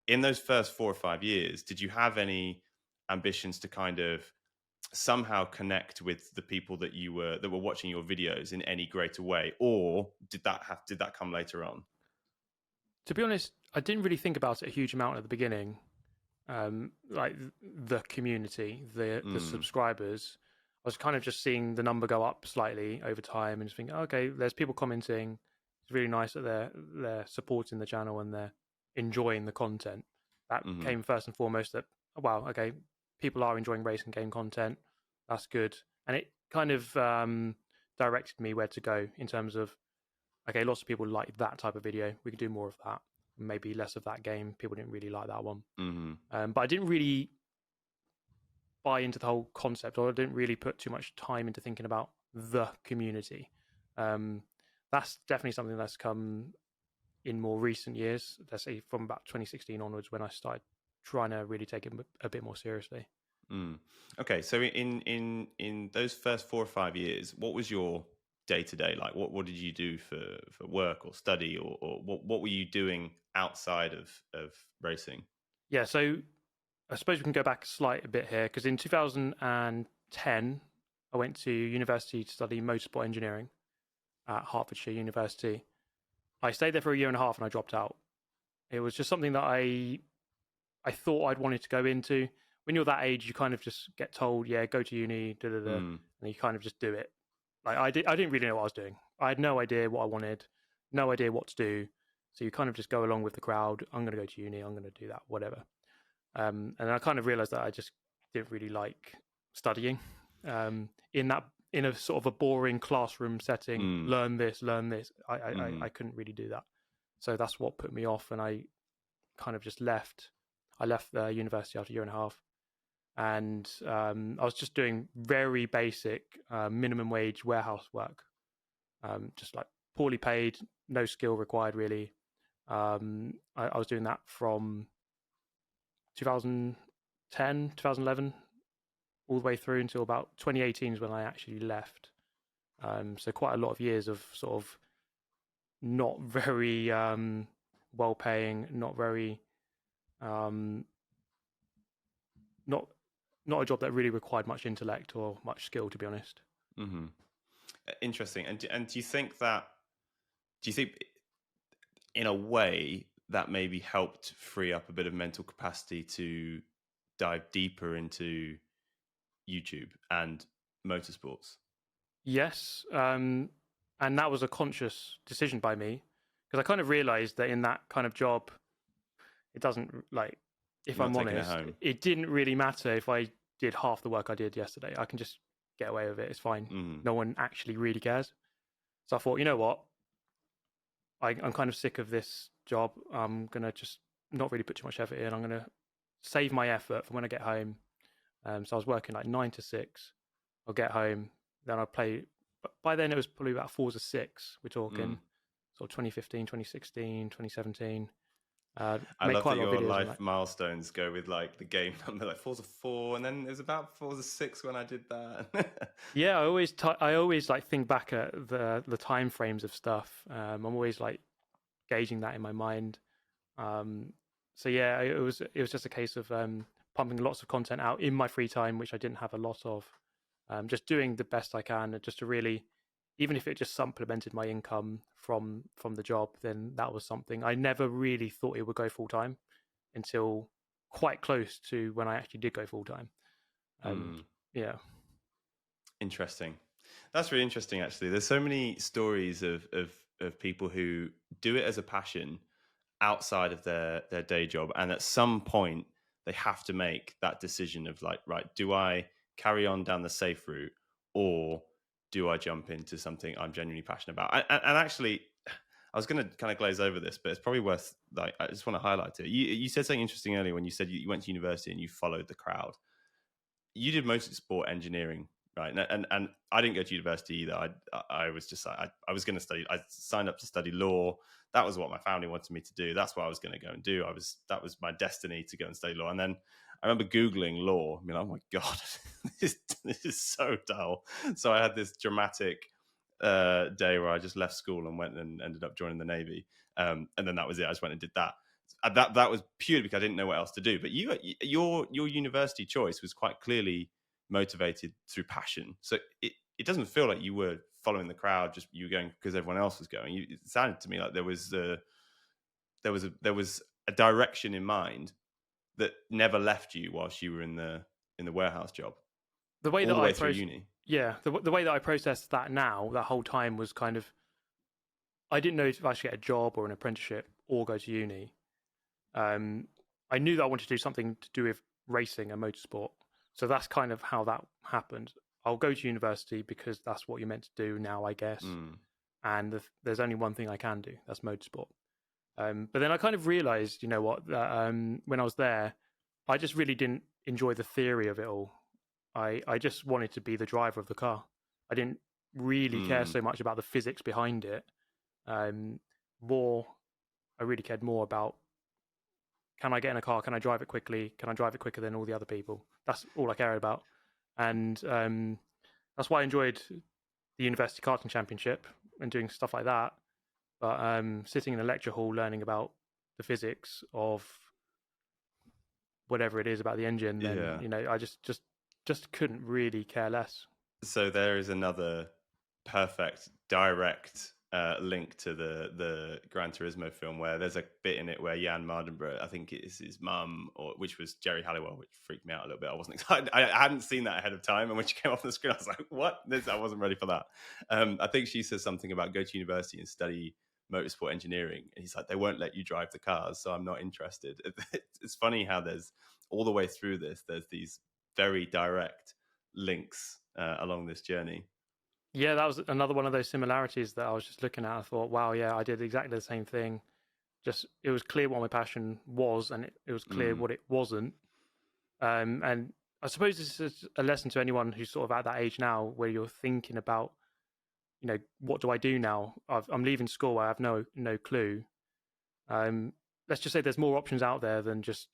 in those first 4 or 5 years, did you have any ambitions to kind of somehow connect with the people that were watching your videos in any greater way, or did that come later on? To be honest, I didn't really think about it a huge amount at the beginning. Like the community, the subscribers. I was kind of just seeing the number go up slightly over time, and just thinking, okay, there's people commenting. It's really nice that they're supporting the channel and they're enjoying the content. That came first and foremost. That wow, okay, people are enjoying racing game content. That's good, and it kind of directed me where to go in terms of okay, lots of people like that type of video. We could do more of that. Maybe less of that game. People didn't really like that one. But I didn't really buy into the whole concept, or I didn't really put too much time into thinking about the community. That's definitely something that's come in more recent years. Let's say from about 2016 onwards, when I started trying to really take it a bit more seriously. Okay, so in those first 4 or 5 years, what was your day to day like? What did you do for work or study, or what were you doing outside of racing? Yeah, so I suppose we can go back a slight bit here, because in 2010, I went to university to study motorsport engineering at Hertfordshire University. I stayed there for a year and a half and I dropped out. It was just something that I thought I'd wanted to go into. When you're that age, you kind of just get told, yeah, go to uni, and you kind of just do it. Like I didn't really know what I was doing. I had no idea what I wanted, no idea what to do. So you kind of just go along with the crowd. I'm going to go to uni. I'm going to do that, whatever. And I kind of realized that I just didn't really like studying in a sort of a boring classroom setting. Learn this. I couldn't really do that. So that's what put me off, and I kind of just left. I left the university after a year and a half, and I was just doing very basic minimum wage warehouse work, just like poorly paid, no skill required really. I was doing that from 2010, 2011, all the way through until about 2018 is when I actually left. So quite a lot of years of sort of not very well paying, not very not a job that really required much intellect or much skill, to be honest. Interesting. And do you think in a way that maybe helped free up a bit of mental capacity to dive deeper into YouTube and motorsports? Yes, and that was a conscious decision by me, because I kind of realized that in that kind of job, it doesn't, like, if I'm honest, it didn't really matter if I did half the work I did yesterday. I can just get away with it. It's fine. No one actually really cares. So I thought, you know what? I'm kind of sick of this job. I'm going to just not really put too much effort in. I'm going to save my effort for when I get home. So I was working like 9 to 6. I'll get home, then I'll play. But by then it was probably about 4 to 6. We're talking sort of 2015, 2016, 2017. I love that your life milestones go with like the game number, like Forza 4, and then it was about Forza 6 when I did that. Yeah, I always like think back at the time frames of stuff. I'm always like gauging that in my mind. So yeah, it was just a case of pumping lots of content out in my free time, which I didn't have a lot of. Just doing the best I can, just to really, even if it just supplemented my income from the job, then that was something. I never really thought it would go full time until quite close to when I actually did go full time. Yeah. Interesting. That's really interesting, actually. There's so many stories of people who do it as a passion outside of their day job, and at some point they have to make that decision of like, right, do I carry on down the safe route, or do I jump into something I'm genuinely passionate about? And actually, I was going to kind of glaze over this, but it's probably worth, like, I just want to highlight it. You said something interesting earlier when you said you went to university and you followed the crowd. You did motorsport engineering, right? And I didn't go to university either. I was just, I was going to study. I signed up to study law. That was what my family wanted me to do. That's what I was going to go and do. That was my destiny, to go and study law. And then I remember Googling law. I mean, oh my God, this is so dull. So I had this dramatic day where I just left school and went and ended up joining the Navy. And then that was it. I just went and did that. That was purely because I didn't know what else to do. But your university choice was quite clearly motivated through passion. So it doesn't feel like you were following the crowd, just you were going because everyone else was going. It sounded to me like there was a direction in mind that never left you whilst you were in the warehouse job The way all that the way through uni. yeah, the way that I processed that now, that whole time was kind of, I didn't know if I should get a job or an apprenticeship or go to uni. I knew that I wanted to do something to do with racing and motorsport. So that's kind of how that happened. I'll go to university because that's what you're meant to do now, I guess. And there's only one thing I can do, that's motorsport. But then I kind of realized, you know what, that when I was there, I just really didn't enjoy the theory of it all. I just wanted to be the driver of the car. I didn't really care so much about the physics behind it. More, I really cared more about, can I get in a car? Can I drive it quickly? Can I drive it quicker than all the other people? That's all I cared about. And that's why I enjoyed the University Karting Championship and doing stuff like that. But sitting in a lecture hall learning about the physics of whatever it is about the engine, then you know, I just couldn't really care less. So there is another perfect direct link to the Gran Turismo film, where there's a bit in it where Jan Mardenborough, I think it's his mum, or which was Jerry Halliwell, which freaked me out a little bit. I wasn't excited. I hadn't seen that ahead of time, and when she came off the screen, I was like, "What?" I wasn't ready for that. I think she says something about go to university and study motorsport engineering, and he's like, "They won't let you drive the cars, so I'm not interested." It's funny how there's all the way through this, there's these very direct links along this journey. Yeah, that was another one of those similarities that I was just looking at. I thought, wow, yeah, I did exactly the same thing. Just, it was clear what my passion was, and it was clear what it wasn't. And I suppose this is a lesson to anyone who's sort of at that age now, where you're thinking about, you know, what do I do now? I'm leaving school. I have no clue. Let's just say there's more options out there than just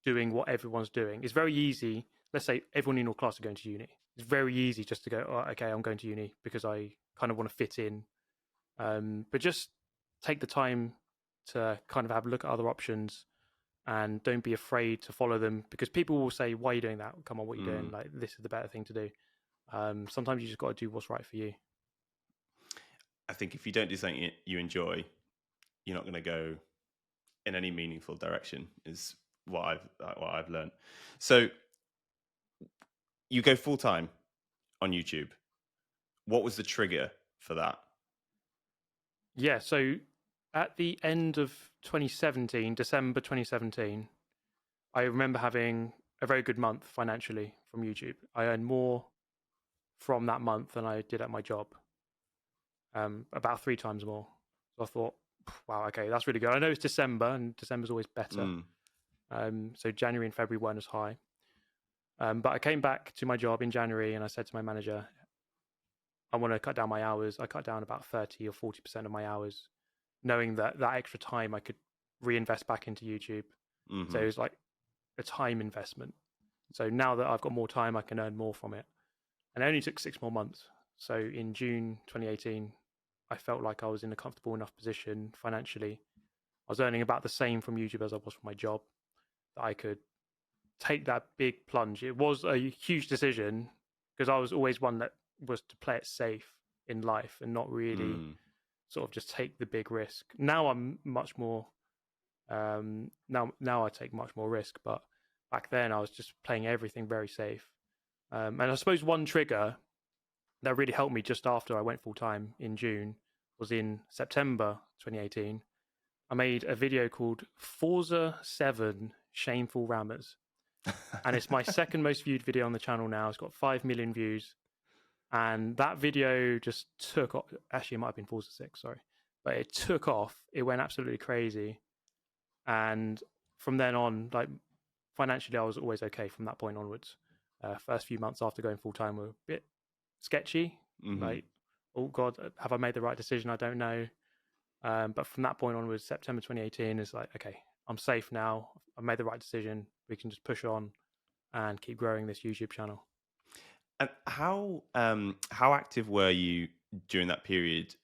doing what everyone's doing. It's very easy. Let's say everyone in your class are going to uni. It's very easy just to go, oh, okay, I'm going to uni because I kind of want to fit in. But just take the time to kind of have a look at other options and don't be afraid to follow them, because people will say, why are you doing that? Come on, what are you doing? Like, this is the better thing to do. Sometimes you just got to do what's right for you. I think if you don't do something you enjoy, you're not going to go in any meaningful direction, is what I've learned. So you go full time on YouTube. What was the trigger for that? Yeah, so at the end of 2017, December 2017, I remember having a very good month financially from YouTube. I earned more from that month than I did at my job, about 3 times more. So I thought, wow, okay, that's really good. I know it's December, and December's always better. So January and February weren't as high. But I came back to my job in January, and I said to my manager, I want to cut down my hours. I cut down about 30 or 40% of my hours, knowing that that extra time I could reinvest back into YouTube. So it was like a time investment. So now that I've got more time, I can earn more from it. And it only took 6 more months. So in June 2018, I felt like I was in a comfortable enough position financially. I was earning about the same from YouTube as I was from my job, that I could take that big plunge. It was a huge decision, because I was always one that was to play it safe in life and not really sort of just take the big risk. Now I'm much more, now I take much more risk, but back then I was just playing everything very safe. And I suppose one trigger that really helped me just after I went full time in June was in September 2018. I made a video called Forza 7 Shameful Rammers. And it's my second most viewed video on the channel now. It's got 5 million views. And that video just took off. Actually, it might have been Forza 6, sorry. But it took off. It went absolutely crazy. And from then on, like, financially, I was always okay from that point onwards. First few months after going full time were a bit sketchy. Like, oh God, have I made the right decision? I don't know. But from that point onwards, September 2018 is like, okay, I'm safe now. I've made the right decision. We can just push on and keep growing this YouTube channel. And how active were you during that period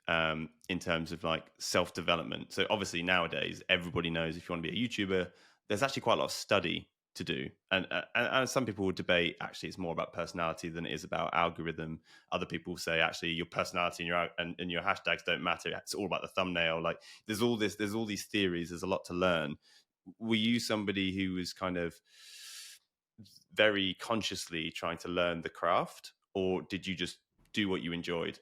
in terms of like self-development? So obviously nowadays everybody knows if you want to be a YouTuber, there's actually quite a lot of study to do. And some people would debate actually it's more about personality than it is about algorithm. Other people say actually your personality and your hashtags don't matter. It's all about the thumbnail. Like there's all these theories. There's a lot to learn. Were you somebody who was kind of very consciously trying to learn the craft, or did you just do what you enjoyed?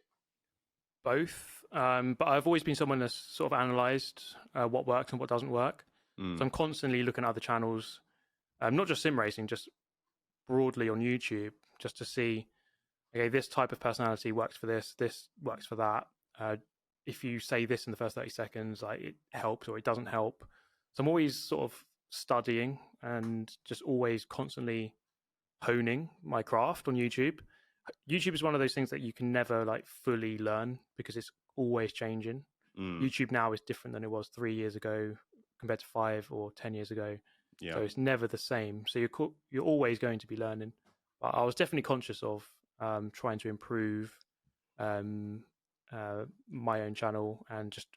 Both. But I've always been someone that's sort of analysed what works and what doesn't work. So I'm constantly looking at other channels, not just sim racing, just broadly on YouTube, just to see, okay, this type of personality works for this works for that. If you say this in the first 30 seconds, like it helps or it doesn't help. So I'm always sort of studying and just always constantly honing my craft on YouTube. YouTube is one of those things that you can never like fully learn because it's always changing. YouTube now is different than it was 3 years ago compared to 5 or 10 years ago. Yeah. So it's never the same. So you're always going to be learning. But I was definitely conscious of trying to improve my own channel and just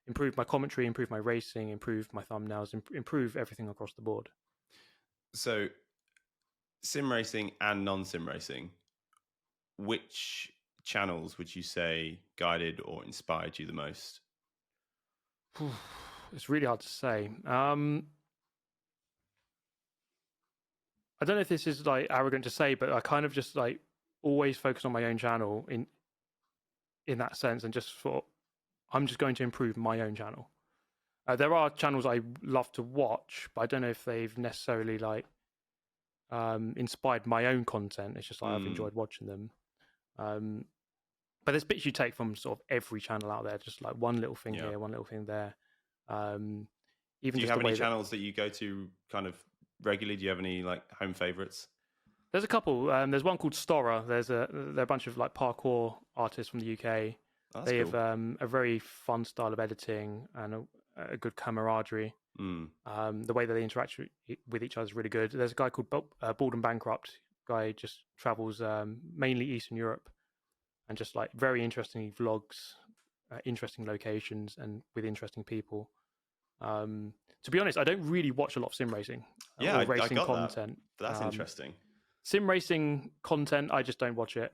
improve my commentary, improve my racing, improve my thumbnails, improve everything across the board. So sim racing and non-sim racing, which channels would you say guided or inspired you the most? It's really hard to say. I don't know if this is like arrogant to say, but I kind of just like always focus on my own channel in that sense, and just thought I'm just going to improve my own channel. There are channels I love to watch, but I don't know if they've necessarily like inspired my own content. It's just like I've enjoyed watching them. But there's bits you take from sort of every channel out there, just like one little thing here, one little thing there. Even do you have any channels that you go to kind of regularly? Do you have any like home favorites? There's a couple. There's one called Stora. They're a bunch of like parkour artists from the UK. They cool. have a very fun style of editing and a good camaraderie. The way that they interact with each other is really good. There's a guy called Bald and Bankrupt. Guy just travels mainly Eastern Europe and just like very interesting vlogs, interesting locations, and with interesting people. To be honest, I don't really watch a lot of sim racing or racing content. That's interesting. Sim racing content, I just don't watch it.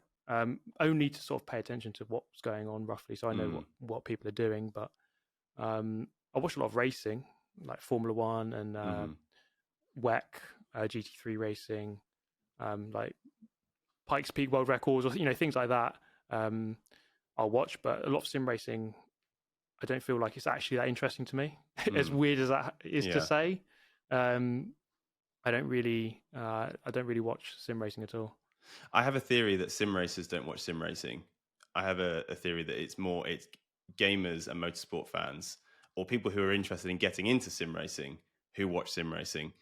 Only to sort of pay attention to what's going on roughly, so I know what people are doing. But I watch a lot of racing, like Formula One and WEC, GT3 racing, like Pikes Peak World Records, or things like that. I'll watch, but a lot of sim racing, I don't feel like it's actually that interesting to me. As weird as that is to say, I don't really watch sim racing at all. I have a theory that sim racers don't watch sim racing. I have a theory that it's gamers and motorsport fans or people who are interested in getting into sim racing who watch sim racing,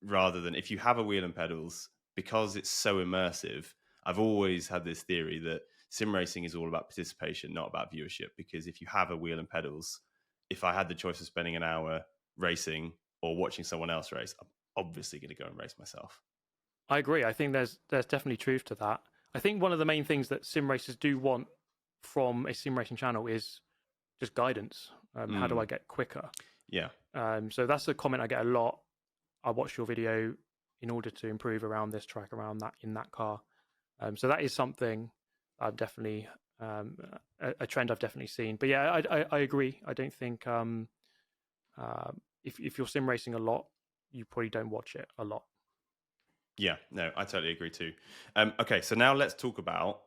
rather than if you have a wheel and pedals, because it's so immersive. I've always had this theory that sim racing is all about participation, not about viewership, because if you have a wheel and pedals, if I had the choice of spending an hour racing or watching someone else race, I'm obviously going to go and race myself. I agree. I think there's definitely truth to that. I think one of the main things that sim racers do want from a sim racing channel is just guidance. How do I get quicker? Yeah. So that's a comment I get a lot. I watched your video in order to improve around this track, around that, in that car. So that is something I've definitely a trend I've definitely seen. But yeah, I agree. I don't think if you're sim racing a lot, you probably don't watch it a lot. Yeah, no, I totally agree too. Okay, so now let's talk about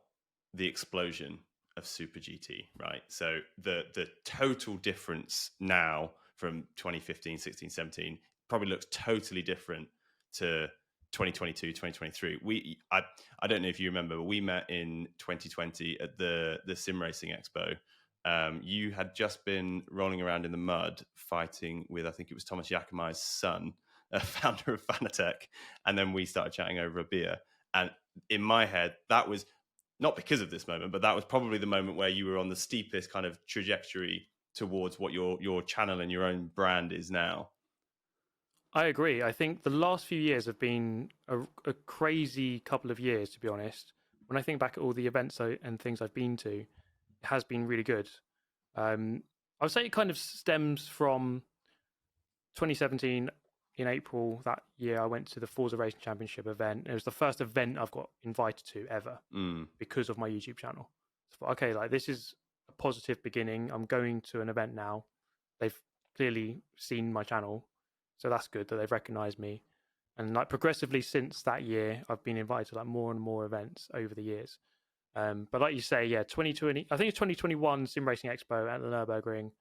the explosion of Super GT, right? So the total difference now from 2015, 16, 17 probably looks totally different to 2022, 2023. I don't know if you remember, but we met in 2020 at the Sim Racing Expo. You had just been rolling around in the mud fighting with, I think it was Thomas Yakamai's son, founder of Fanatec, and then we started chatting over a beer. And in my head, that was not because of this moment, but that was probably the moment where you were on the steepest kind of trajectory towards what your channel and your own brand is now. I agree. I think the last few years have been a crazy couple of years, to be honest. When I think back at all the events and things I've been to, it has been really good. I would say it kind of stems from 2017. in April that year, I went to the Forza Racing Championship event. It was the first event I've got invited to ever because of my YouTube channel. So, okay, like this is a positive beginning. I'm going to an event now. They've clearly seen my channel, so that's good that they've recognized me. And like progressively since that year, I've been invited to like more and more events over the years. But like you say, yeah, 2020, I think it's 2021 Sim Racing Expo at the Nürburgring.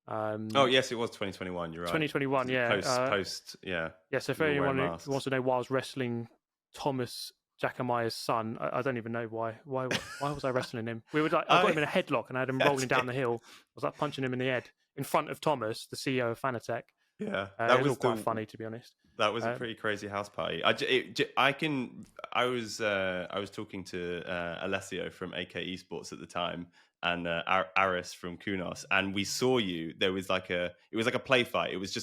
Oh yes, it was 2021. You're right. 2021, yeah. Post, yeah. Yeah, so for You were wearing anyone masks. who wants to know why I was wrestling Thomas Jacamiah's son, I don't even know why. Why was I wrestling him? We were like, I got him in a headlock and I had him rolling down the hill. I was like punching him in the head in front of Thomas, the CEO of Fanatec. Yeah, that was all quite funny, to be honest. That was a pretty crazy house party. I was talking to Alessio from AK Esports at the time, and Aris from Kunos, and we saw you. It was like a play fight. It was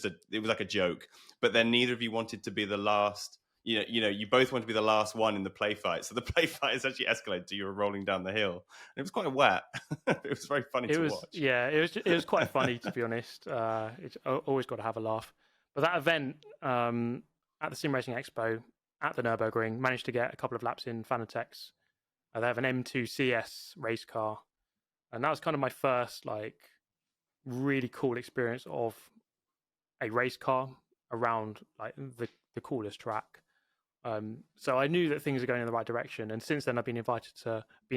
like a joke, but then neither of you wanted to be the last. You both want to be the last one in the play fight. So the play fight is actually escalated to you were rolling down the hill, and it was quite wet. It was very funny to watch. Yeah, it was quite funny, to be honest. It's always got to have a laugh. But that event at the Sim Racing Expo at the Nürburgring managed to get a couple of laps in Fanatec's. They have an M2 CS race car, and that was kind of my first like really cool experience of a race car around like the coolest track. So I knew that things are going in the right direction, and since then I've been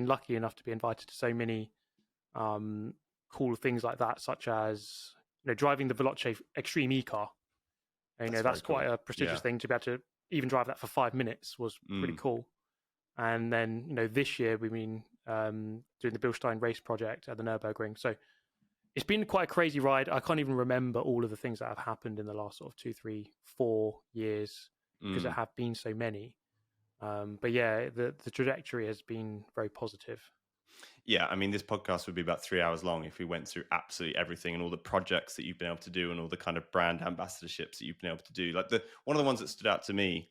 lucky enough to be invited to so many cool things like that, such as driving the Veloce Extreme E car. That's quite a prestigious thing to be able to even drive that for 5 minutes was pretty cool. And then this year we've been doing the Bilstein race project at the Nürburgring. So it's been quite a crazy ride. I can't even remember all of the things that have happened in the last sort of 2, 3, 4 years because there have been so many. But yeah, the trajectory has been very positive. Yeah, I mean, this podcast would be about 3 hours long if we went through absolutely everything and all the projects that you've been able to do and all the kind of brand ambassadorships that you've been able to do. Like one of the ones that stood out to me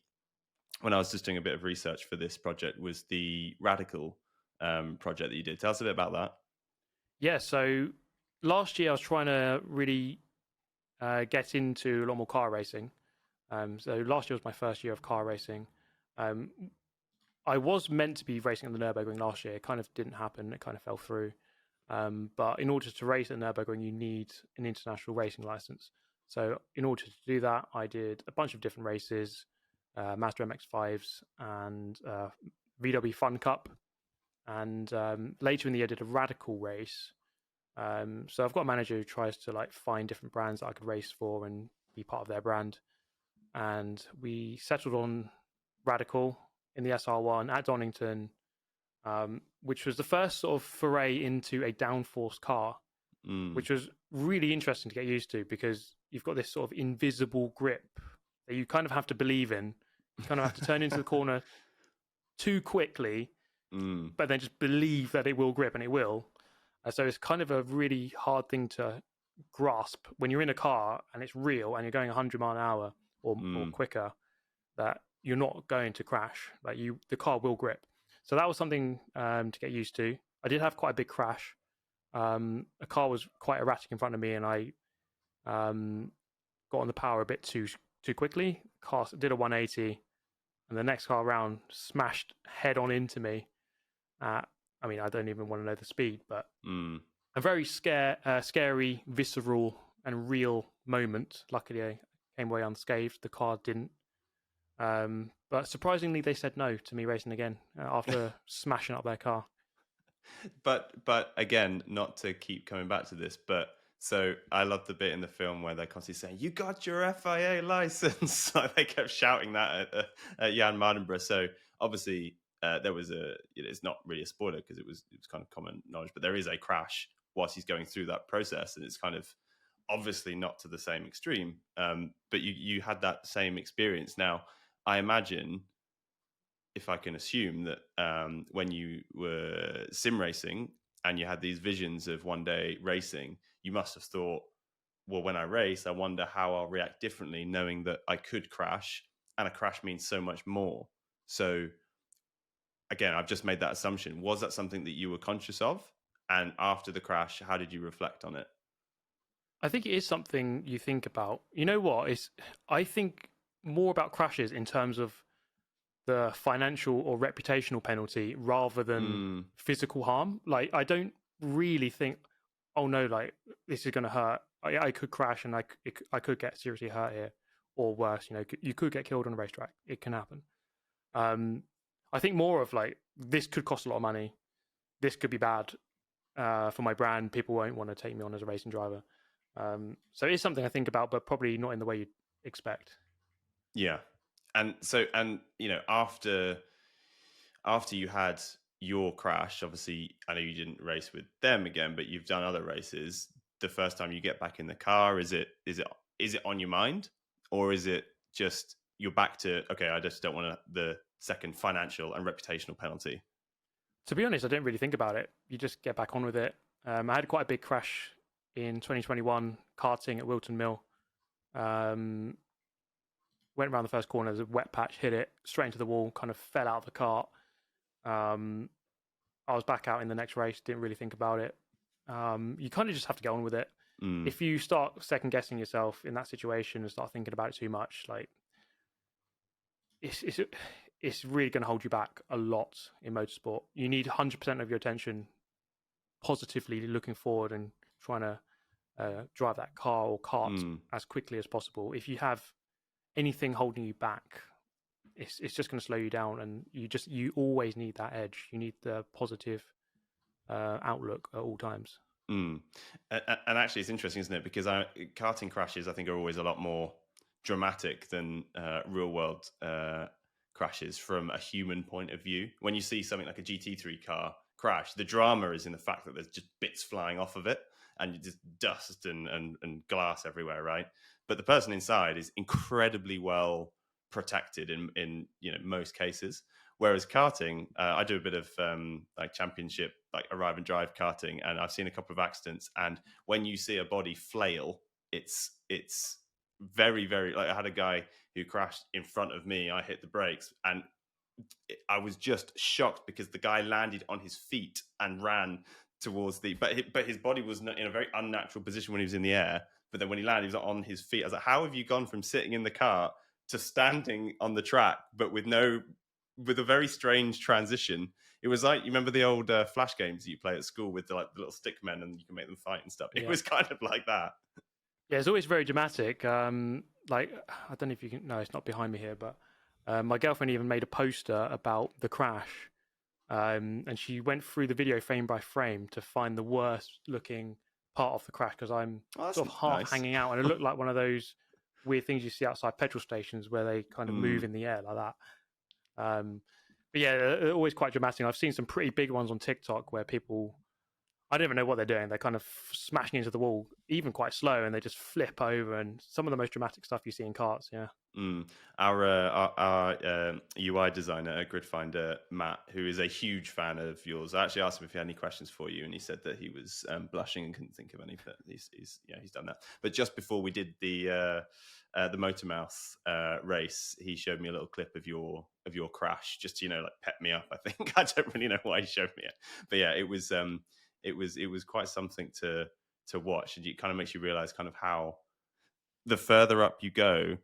when I was just doing a bit of research for this project was the Radical project that you did. Tell us a bit about that. Yeah, so last year I was trying to really get into a lot more car racing. So last year was my first year of car racing. I was meant to be racing at the Nürburgring last year. It kind of didn't happen. It kind of fell through. But in order to race at Nürburgring, you need an international racing license. So in order to do that, I did a bunch of different races, Mazda MX-5s and VW Fun Cup. And later in the year, I did a Radical race. So I've got a manager who tries to like find different brands that I could race for and be part of their brand. And we settled on Radical in the SR1 at Donington, which was the first sort of foray into a downforce car, which was really interesting to get used to because you've got this sort of invisible grip that you kind of have to believe in. You kind of have to turn into the corner too quickly, but then just believe that it will grip, and it will. So it's kind of a really hard thing to grasp when you're in a car and it's real and you're going 100 mile an hour or quicker, that you're not going to crash. Like the car will grip. So that was something to get used to. I did have quite a big crash. A car was quite erratic in front of me, and I got on the power a bit too quickly. Car did a 180, and the next car around smashed head on into me. I mean, I don't even want to know the speed, but a very scary, visceral, and real moment. Luckily, I came away unscathed. The car didn't. But surprisingly, they said no to me racing again after smashing up their car. But again, not to keep coming back to this, but so I love the bit in the film where they're constantly saying, "You got your FIA license." They kept shouting that at Jan Mardenborough. So obviously, there was it's not really a spoiler because it was kind of common knowledge, but there is a crash whilst he's going through that process, and it's kind of obviously not to the same extreme. But you had that same experience. Now, I imagine, if I can assume, that when you were sim racing and you had these visions of one day racing, you must have thought, well, when I race, I wonder how I'll react differently, knowing that I could crash, and a crash means so much more. So again, I've just made that assumption. Was that something that you were conscious of? And after the crash, how did you reflect on it? I think it is something you think about. You know what? I think more about crashes in terms of the financial or reputational penalty rather than Mm, physical harm. Like, I don't really think, oh no, like this is going to hurt. I could crash and I could get seriously hurt here, or worse. You know, you could get killed on a racetrack. It can happen. Um, I think more of like this could cost a lot of money. This could be bad for my brand. People won't want to take me on as a racing driver. So it is something I think about, but probably not in the way you'd expect. yeah. And so, and you know, after you had your crash, obviously, I know you didn't race with them again, but you've done other races. The first time you get back in the car, is it on your mind, or is it just you're back to okay? I just don't want the second financial and reputational penalty. To be honest, I didn't really think about it. You just get back on with it. I had quite a big crash in 2021 karting at Wilton Mill. Um, Went around the first corner, there's a wet patch, hit it straight into the wall, kind of fell out of the cart. Um, I was back out in the next race, didn't really think about it. You kind of just have to get on with it. Mm, If you start second guessing yourself in that situation and start thinking about it too much, like it's it's it's really going to hold you back a lot in motorsport. You need 100% of your attention positively looking forward and trying to drive that car or cart mm, as quickly as possible. If you have anything holding you back, it's just going to slow you down, and you always need that edge. You need the positive outlook at all times. mm. And actually, it's interesting, isn't it? Because karting crashes, I think, are always a lot more dramatic than real world crashes from a human point of view. When you see something like a GT3 car crash, the drama is in the fact that there's just bits flying off of it and just dust and glass everywhere, right? But the person inside is incredibly well protected in most cases. Whereas karting, I do a bit of like championship, like arrive and drive karting, and I've seen a couple of accidents. And when you see a body flail, it's very, very like I had a guy who crashed in front of me. I hit the brakes, and I was just shocked because the guy landed on his feet and ran towards but his body was in a very unnatural position when he was in the air. But then when he landed, he was on his feet. I was like, how have you gone from sitting in the car to standing on the track, but with a very strange transition? It was like, you remember the old Flash games that you play at school with the little stick men and you can make them fight and stuff. It Yeah, was kind of like that. yeah, it's always very dramatic. Like I don't know if you can. No, it's not behind me here, but my girlfriend even made a poster about the crash, and she went through the video frame by frame to find the worst looking part of the crash because I'm Oh, that's sort of half nice. hanging out, and it looked like one of those weird things you see outside petrol stations where they kind of move Mm. in the air like that. But yeah, they're always quite dramatic. I've seen some pretty big ones on TikTok where people, I don't even know what they're doing. They're kind of smashing into the wall, even quite slow, and they just flip over. And some of the most dramatic stuff you see in karts, yeah. Mm. Our UI designer at Gridfinder, Matt, who is a huge fan of yours, I actually asked him if he had any questions for you, and he said that he was blushing and couldn't think of any. But he's done that. But just before we did the Motormouth race, he showed me a little clip of your crash, just to, like pep me up. I think I don't really know why he showed me it, but yeah, it was quite something to watch, and it kind of makes you realize kind of how the further up you go,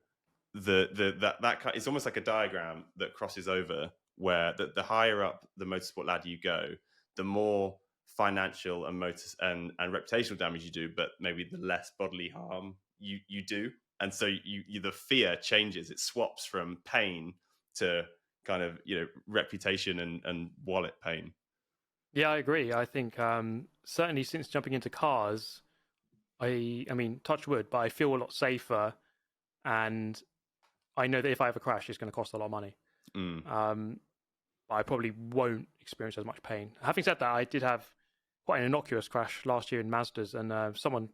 it's almost like a diagram that crosses over, where the higher up the motorsport ladder you go, the more financial and and reputational damage you do, but maybe the less bodily harm you do. And so the fear changes. It swaps from pain to kind of reputation and wallet pain. Yeah, I agree. I think certainly since jumping into cars, I mean, touch wood, but I feel a lot safer, and I know that if I have a crash, it's going to cost a lot of money. Mm. Um, I probably won't experience as much pain. Having said that, I did have quite an innocuous crash last year in Mazdas, and someone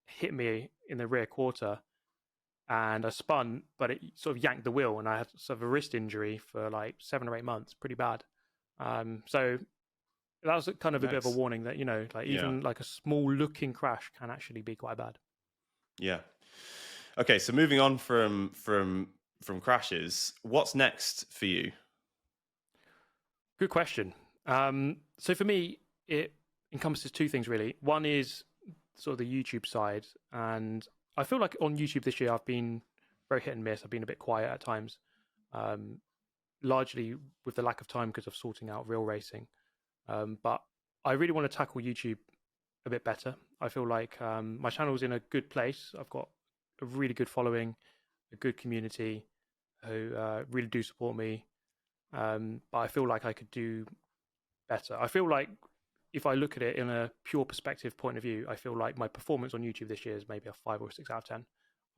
hit me in the rear quarter, and I spun, but it sort of yanked the wheel, and I had sort of a wrist injury for like 7 or 8 months, pretty bad. So that was kind of a bit of a Nice. warning that like Yeah. even like a small looking crash can actually be quite bad. Yeah. Okay, so moving on from crashes, what's next for you? Good question. So for me, it encompasses two things really. One is sort of the YouTube side, and I feel like on YouTube this year I've been very hit and miss. I've been a bit quiet at times, um, largely with the lack of time because of sorting out real racing. But I really want to tackle YouTube a bit better. I feel like my channel's in a good place. I've got a really good following, a good community who really do support me. But I feel like I could do better. I feel like if I look at it in a pure perspective point of view, I feel like my performance on YouTube this year is maybe a 5 or 6 out of 10.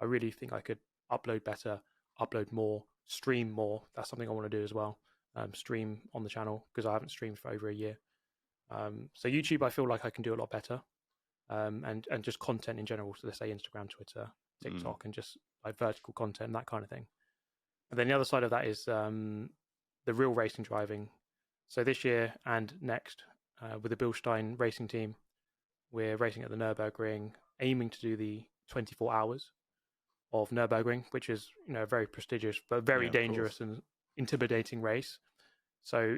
I really think I could upload better, upload more, stream more. That's something I want to do as well. Stream on the channel because I haven't streamed for over a year. So YouTube, I feel like I can do a lot better, and just content in general. So let's say Instagram, Twitter, TikTok, and just like vertical content, that kind of thing. And then the other side of that is the real racing driving. So this year and next, with the Bilstein racing team, we're racing at the Nürburgring, aiming to do the 24 hours of Nürburgring, which is a very prestigious but very dangerous and intimidating race. So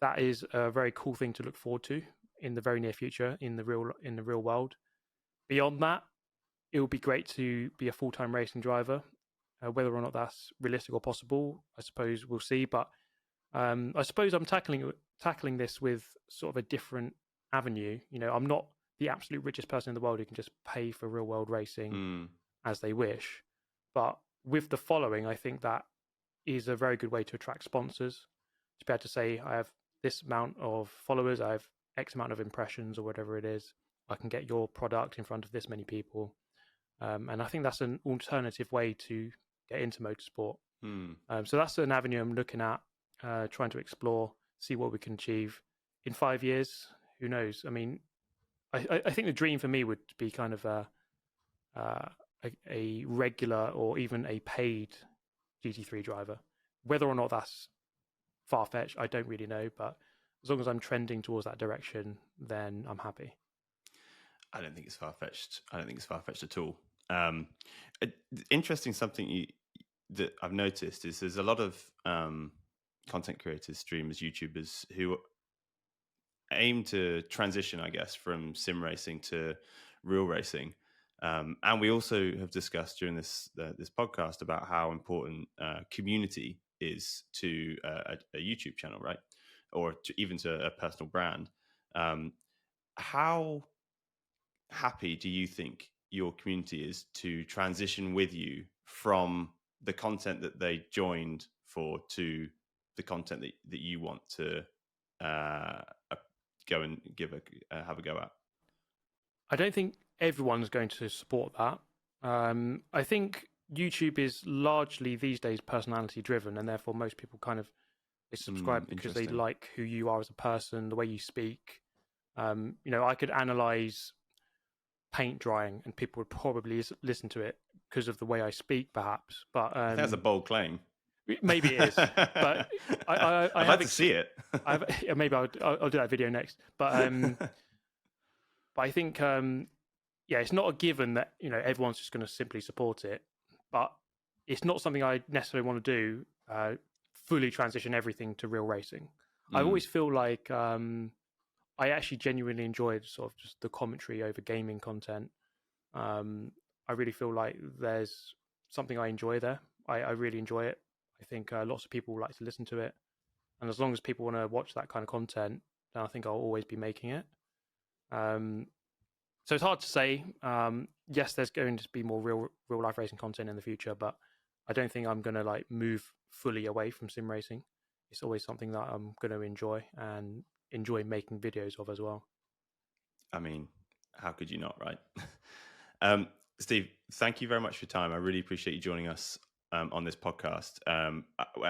that is a very cool thing to look forward to in the very near future in the real world. Beyond that, it would be great to be a full-time racing driver. Whether or not that's realistic or possible, I suppose we'll see. But I suppose I'm tackling this with sort of a different avenue. I'm not the absolute richest person in the world who can just pay for real world racing as they wish. But with the following, I think that is a very good way to attract sponsors. To be able to say, I have this amount of followers, I have X amount of impressions or whatever it is, I can get your product in front of this many people. And I think that's an alternative way to get into motorsport. So that's an avenue I'm looking at, trying to explore, see what we can achieve. In 5 years, who knows? I mean, I think the dream for me would be kind of a regular or even a paid GT3 driver. Whether or not that's far-fetched, I don't really know, but as long as I'm trending towards that direction, then I'm happy. I don't think it's far-fetched. I don't think it's far-fetched at all. Interesting something that I've noticed is there's a lot of content creators, streamers, YouTubers who aim to transition, I guess, from sim racing to real racing. And we also have discussed during this podcast about how important community is to a YouTube channel, right? Or even to a personal brand. How happy do you think your community is to transition with you from the content that they joined for to the content that you want to go and have a go at? I don't think everyone's going to support that. I think YouTube is largely these days personality driven, and therefore most people kind of they subscribe because they like who you are as a person, the way you speak. I could analyze paint drying, and people would probably listen to it because of the way I speak, perhaps. But that's a bold claim. Maybe it is, but I'd like to see it. Maybe I'll do that video next. But but I think it's not a given that everyone's just going to simply support it. But it's not something I necessarily want to do. Fully transition everything to real racing. I always feel like I actually genuinely enjoyed sort of just the commentary over gaming content. I really feel like there's something I enjoy there. I really enjoy it. I think lots of people like to listen to it. And as long as people want to watch that kind of content, then I think I'll always be making it. So it's hard to say. Yes, there's going to be more real life racing content in the future, but I don't think I'm going to move fully away from sim racing. It's always something that I'm going to enjoy and enjoy making videos of as well. I mean, how could you not, right? Steve, thank you very much for your time. I really appreciate you joining us on this podcast.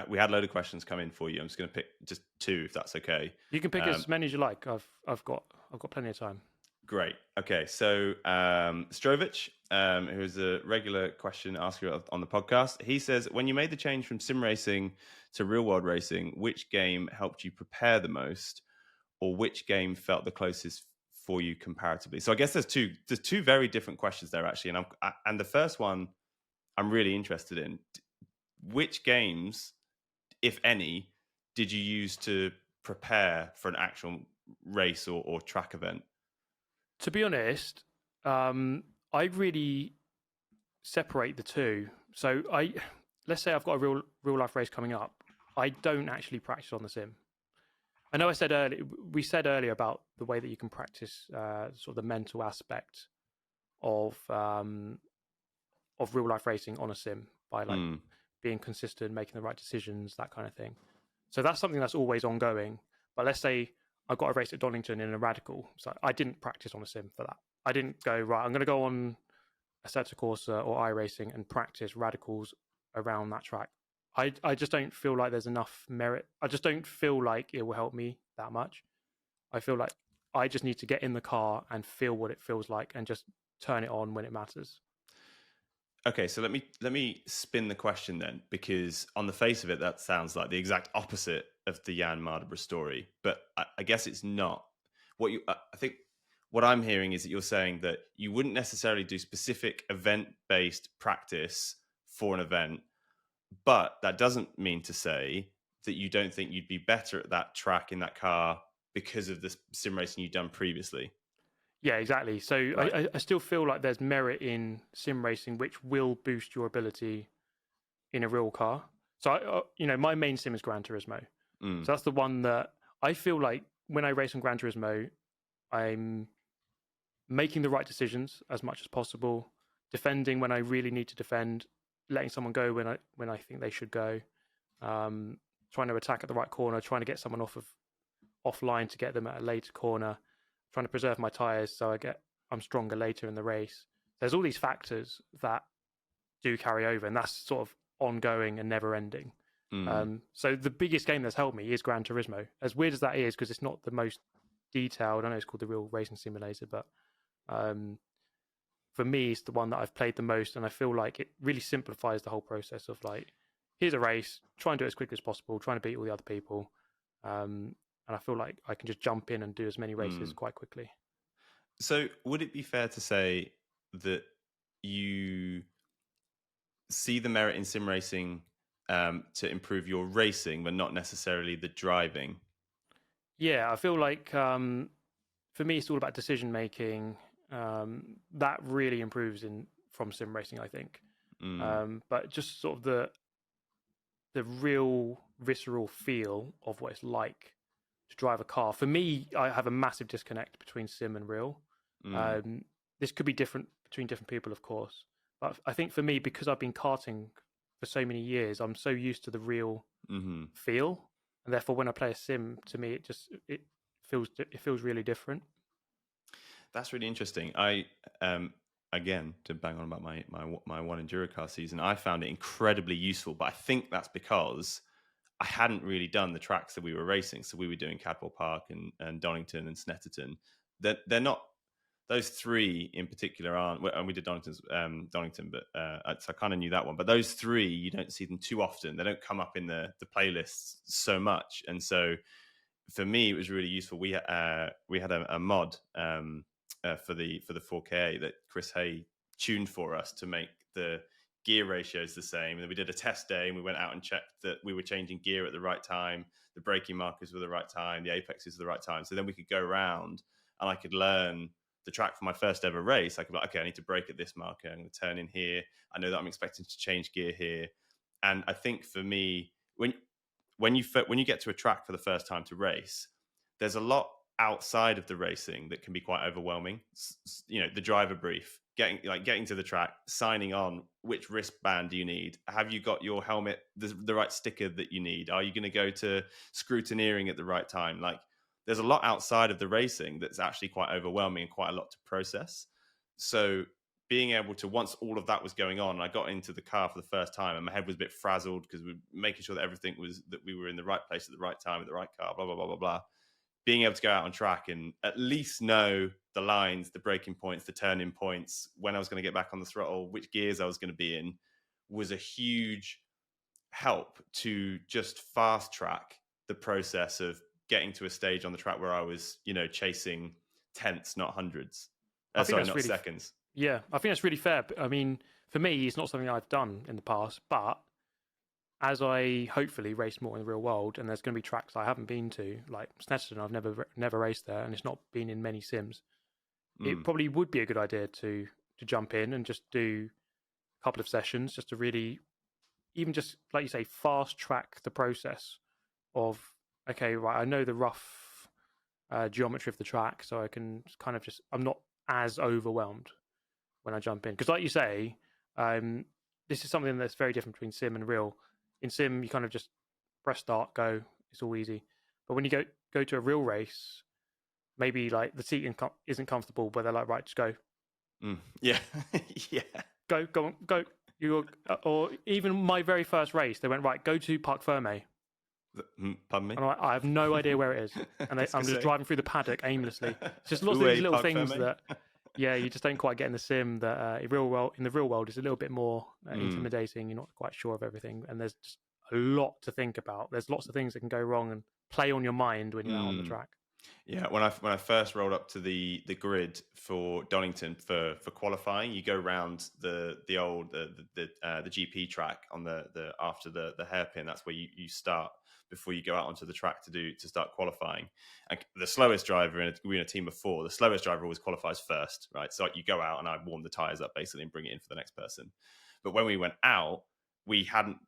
We had a load of questions come in for you. I'm just going to pick just 2, if that's okay. You can pick as many as you like. I've got plenty of time. Great. Okay, so Strovich, who is a regular question asker on the podcast, he says, when you made the change from sim racing to real world racing, which game helped you prepare the most, or which game felt the closest for you comparatively? So I guess there's two very different questions there, actually, and the first one I'm really interested in. Which games, if any, did you use to prepare for an actual race or track event? To be honest, I really separate the two. So let's say I've got a real life race coming up. I don't actually practice on the sim. I know we said earlier about the way that you can practice sort of the mental aspect of real life racing on a sim by like Mm. being consistent, making the right decisions, that kind of thing. So that's something that's always ongoing. But let's say I got a race at Donington in a radical. So I didn't practice on a sim for that. I didn't go, right, I'm going to go on Assetto Corsa or iRacing and practice radicals around that track. I just don't feel like there's enough merit. I just don't feel like it will help me that much. I feel like I just need to get in the car and feel what it feels like and just turn it on when it matters. Okay, so let me spin the question then, because on the face of it, that sounds like the exact opposite of the Jan Mardenborough story. But I guess it's not. I think what I'm hearing is that you're saying that you wouldn't necessarily do specific event-based practice for an event, but that doesn't mean to say that you don't think you'd be better at that track in that car because of the sim racing you've done previously. Yeah, exactly. So Right. I still feel like there's merit in sim racing, which will boost your ability in a real car. So my main sim is Gran Turismo. Mm. So that's the one that I feel like when I race on Gran Turismo, I'm making the right decisions as much as possible, defending when I really need to defend, letting someone go when I think they should go, um, trying to attack at the right corner, trying to get someone offline to get them at a later corner, trying to preserve my tires so I'm stronger later in the race. There's all these factors that do carry over, and that's sort of ongoing and never ending. Mm. So the biggest game that's helped me is Gran Turismo. As weird as that is, because it's not the most detailed. I know it's called the Real Racing Simulator, but um, for me, it's the one that I've played the most, and I feel like it really simplifies the whole process of like, here's a race, try and do it as quick as possible, trying to beat all the other people, and I feel like I can just jump in and do as many races Mm. quite quickly. So, would it be fair to say that you see the merit in sim racing to improve your racing, but not necessarily the driving? Yeah, I feel like for me, it's all about decision making. That really improves in from sim racing, I think. Mm. But just sort of the real visceral feel of what it's like to drive a car. For me, I have a massive disconnect between sim and real. Mm. Um, this could be different between different people, of course, but I think for me, because I've been karting for so many years, I'm so used to the real Mm-hmm. feel, and therefore, when I play a sim, to me, it feels really different. That's really interesting. I again, to bang on about my one enduro car season, I found it incredibly useful. But I think that's because I hadn't really done the tracks that we were racing. So we were doing Cadwell Park and Donington and Snetterton. They're not, those three in particular aren't. And we did Donington, but so I kind of knew that one. But those three, you don't see them too often. They don't come up in the playlists so much, and so for me, it was really useful. We had a mod for the 4K that Chris Hay tuned for us to make the gear ratios the same. And then we did a test day, and we went out and checked that we were changing gear at the right time, the braking markers were the right time, the apexes were the right time. So then we could go around, and I could learn the track for my first ever race. I could be like, okay, I need to brake at this marker. I'm going to turn in here. I know that I'm expecting to change gear here. And I think for me, when you get to a track for the first time to race, there's a lot outside of the racing that can be quite overwhelming. The driver brief, getting to the track, signing on, which wristband do you need? Have you got your helmet, the right sticker that you need? Are you going to go to scrutineering at the right time? Like, there's a lot outside of the racing that's actually quite overwhelming and quite a lot to process. So being able to, once all of that was going on, I got into the car for the first time and my head was a bit frazzled because we were making sure that that we were in the right place at the right time, at the right car, blah, blah, blah, blah, blah. Being able to go out on track and at least know the lines, the braking points, the turning points, when I was going to get back on the throttle, which gears I was going to be in, was a huge help to just fast track the process of getting to a stage on the track where I was, chasing tenths, not hundreds. I think Sorry, that's not really, seconds. yeah, I think that's really fair. I mean, for me, it's not something I've done in the past, but as I hopefully race more in the real world, and there's going to be tracks I haven't been to, like Snetterton, I've never raced there, and it's not been in many sims. it probably would be a good idea to jump in and just do a couple of sessions just to really, even just like you say, fast track the process of, okay, right, I know the rough geometry of the track, so I can kind of just, I'm not as overwhelmed when I jump in. Because like you say, this is something that's very different between sim and real. In sim, you kind of just press start, go, it's all easy. But when you go to a real race, maybe like the seat isn't comfortable, but they're like, right, just go, Yeah. Yeah. go on, go. You or even my very first race, they went, right, go to Parc Ferme. Pardon me? And I have no idea where it is. And I'm just driving through the paddock aimlessly. It's just lots of these little Parc things Ferme? that, yeah, you just don't quite get in the sim. That in the real world is a little bit more intimidating. You're not quite sure of everything, and there's just a lot to think about. There's lots of things that can go wrong and play on your mind when you're out on the track. Yeah, when I first rolled up to the grid for Donington for qualifying, you go round the GP track on the after the hairpin. That's where you start before you go out onto the track to start qualifying. And the slowest driver we're in a team of 4. The slowest driver always qualifies first, right? So you go out and I warm the tires up basically and bring it in for the next person. But when we went out, we hadn't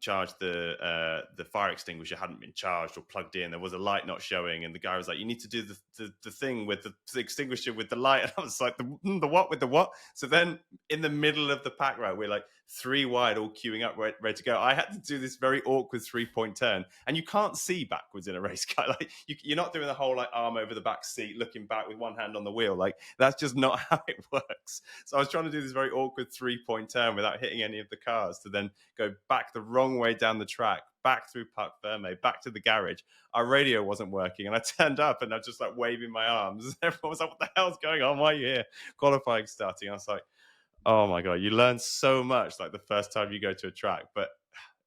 charged the fire extinguisher, hadn't been charged or plugged in. There was a light not showing, and the guy was like, you need to do the thing with the extinguisher with the light. And I was like, the what with the what? So then in the middle of the pack route, we're like 3 wide, all queuing up, ready to go. I had to do this very awkward 3-point turn, and you can't see backwards in a race car. Like you're not doing the whole like arm over the back seat, looking back with one hand on the wheel. Like that's just not how it works. So I was trying to do this very awkward 3-point turn without hitting any of the cars to then go back the wrong way down the track, back through Parc Ferme, back to the garage. Our radio wasn't working, and I turned up and I was just like waving my arms. Everyone was like, "What the hell's going on? Why are you here?" Qualifying starting. I was like, "Oh my god!" You learn so much like the first time you go to a track, but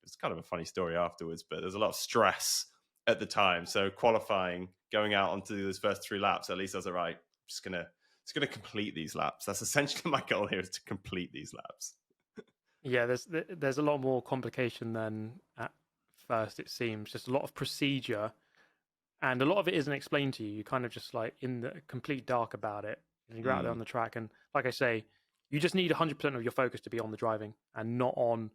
it's kind of a funny story afterwards. But there's a lot of stress at the time. So qualifying, going out onto those first 3 laps, at least I was like, right, I'm just gonna complete these laps. That's essentially my goal here, is to complete these laps. Yeah, there's a lot more complication than at first it seems. Just a lot of procedure, and a lot of it isn't explained to you. You kind of just like in the complete dark about it, and you're out there on the track. And like I say, you just need 100% of your focus to be on the driving and not on,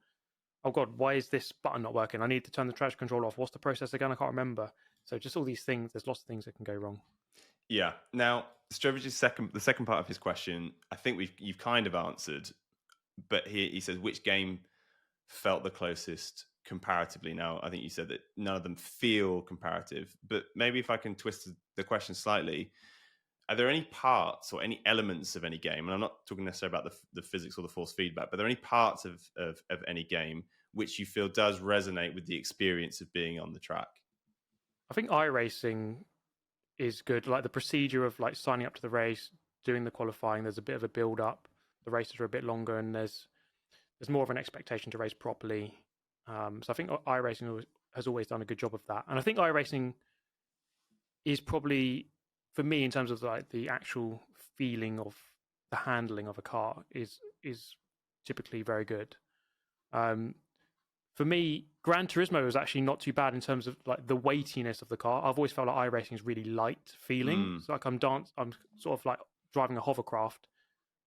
oh god, why is this button not working? I need to turn the traction control off. What's the process again? I can't remember. So just all these things. There's lots of things that can go wrong. Yeah. Now, Strovich's the second part of his question, I think you've kind of answered, but he says which game felt the closest comparatively. Now, I think you said that none of them feel comparative, but maybe if I can twist the question slightly, are there any parts or any elements of any game, and I'm not talking necessarily about the physics or the force feedback, but are there any parts of any game which you feel does resonate with the experience of being on the track? I think iRacing is good. Like the procedure of like signing up to the race, doing the qualifying. There's a bit of a build up. The races are a bit longer, and there's more of an expectation to race properly. So I think iRacing has always done a good job of that, and I think iRacing is probably, for me, in terms of like the actual feeling of the handling of a car, is typically very good. For me, Gran Turismo was actually not too bad in terms of like the weightiness of the car. I've always felt like iRacing is really light feeling. It's like I'm sort of like driving a hovercraft,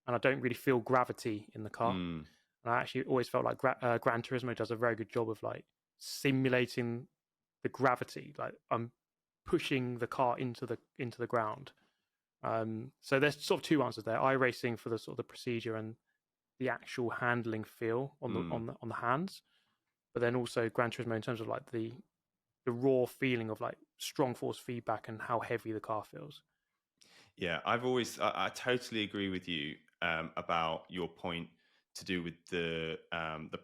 and I don't really feel gravity in the car. And I actually always felt like Gran Turismo does a very good job of like simulating the gravity. Like I'm pushing the car into the ground. So there's sort of 2 answers there: iRacing for the sort of the procedure and the actual handling feel on the hands, but then also Gran Turismo in terms of like the raw feeling of like strong force feedback and how heavy the car feels. Yeah, I totally agree with you about your point to do with the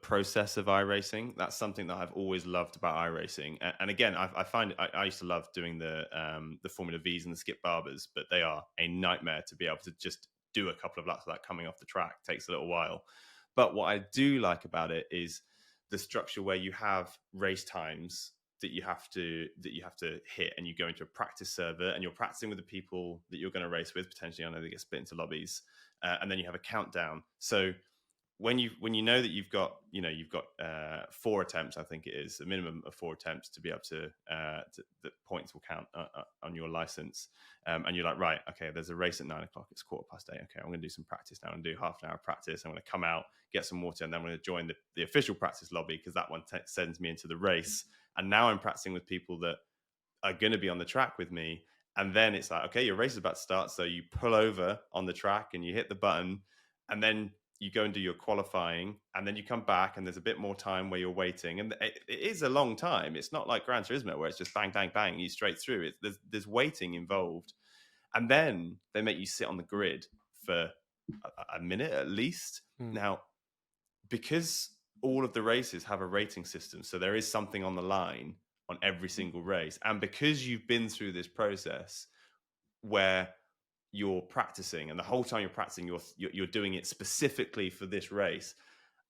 process of iRacing. That's something that I've always loved about iRacing. And again, I find I used to love doing the Formula V's and the Skip Barbers, but they are a nightmare to be able to just do a couple of laps of that coming off the track. It takes a little while. But what I do like about it is the structure where you have race times that you have to hit, and you go into a practice server and you're practicing with the people that you're going to race with. Potentially, I know they get split into lobbies, and then you have a countdown. So when you know that you've got 4 attempts, I think it is a minimum of 4 attempts to be able to the points will count on your license, and you're like, right, okay, there's a race at 9 o'clock, it's 8:15. Okay, I'm going to do some practice now and do half an hour of practice. I'm going to come out, get some water, and then I'm going to join the official practice lobby, because that one sends me into the race. And now I'm practicing with people that are going to be on the track with me. And then it's like, okay, your race is about to start, so you pull over on the track and you hit the button, and then you go and do your qualifying, and then you come back, and there's a bit more time where you're waiting, and it is a long time. It's not like Gran Turismo where it's just bang bang bang, you straight through. There's waiting involved, and then they make you sit on the grid for a minute at least. Now, because all of the races have a rating system, so there is something on the line on every single race, and because you've been through this process where you're practicing, and the whole time you're practicing, you're doing it specifically for this race.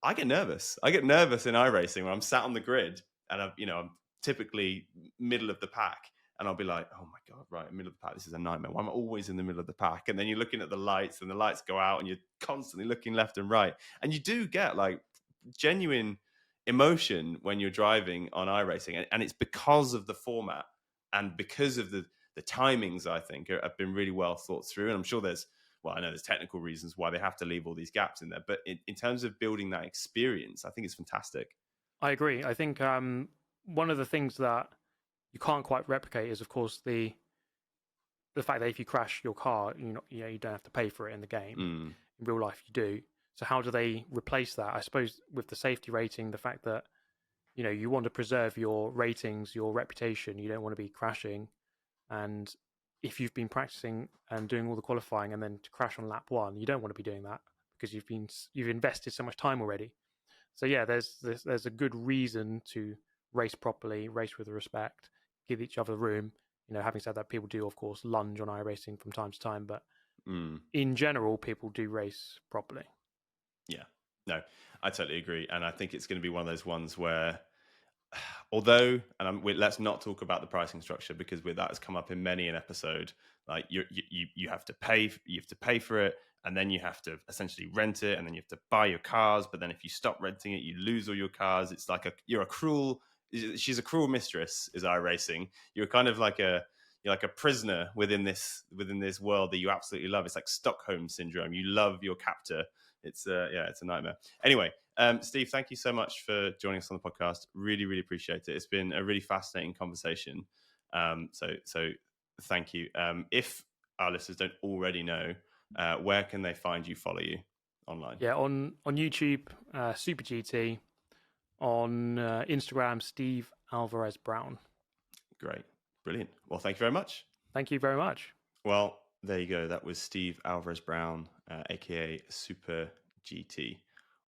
I get nervous. I get nervous in iRacing when I'm sat on the grid, and I'm typically middle of the pack, and I'll be like, oh my god, right, middle of the pack, this is a nightmare. Why am I always in the middle of the pack? And then you're looking at the lights, and the lights go out, and you're constantly looking left and right, and you do get like genuine emotion when you're driving on iRacing, and it's because of the format and because of the timings. I think have been really well thought through, and I'm sure I know there's technical reasons why they have to leave all these gaps in there, but in terms of building that experience, I think it's fantastic. I agree. I think one of the things that you can't quite replicate is, of course, the fact that if you crash your car, you don't have to pay for it in the game. In real life, you do. So how do they replace that? I suppose with the safety rating, the fact that you want to preserve your ratings, your reputation. You don't want to be crashing, and if you've been practicing and doing all the qualifying and then to crash on lap 1, you don't want to be doing that because you've invested so much time already. So yeah, there's a good reason to race properly, race with respect, give each other room. Having said that, people do of course lunge on iRacing from time to time, but in general, people do race properly. Yeah, no, I totally agree, and I think it's going to be one of those ones where, although, and let's not talk about the pricing structure, because that has come up in many an episode. Like you have to pay for it, and then you have to essentially rent it, and then you have to buy your cars. But then if you stop renting it, you lose all your cars. It's like she's a cruel mistress, is iRacing. You're kind of like you're like a prisoner within this world that you absolutely love. It's like Stockholm syndrome. You love your captor. It's it's a nightmare. Anyway, Steve, thank you so much for joining us on the podcast. Really, really appreciate it. It's been a really fascinating conversation. So thank you. If our listeners don't already know, where can they find you, follow you online? Yeah, on YouTube, Super GT. On Instagram, Steve Alvarez Brown. Great. Brilliant. Well, thank you very much. Thank you very much. Well, there you go. That was Steve Alvarez Brown, aka Super GT.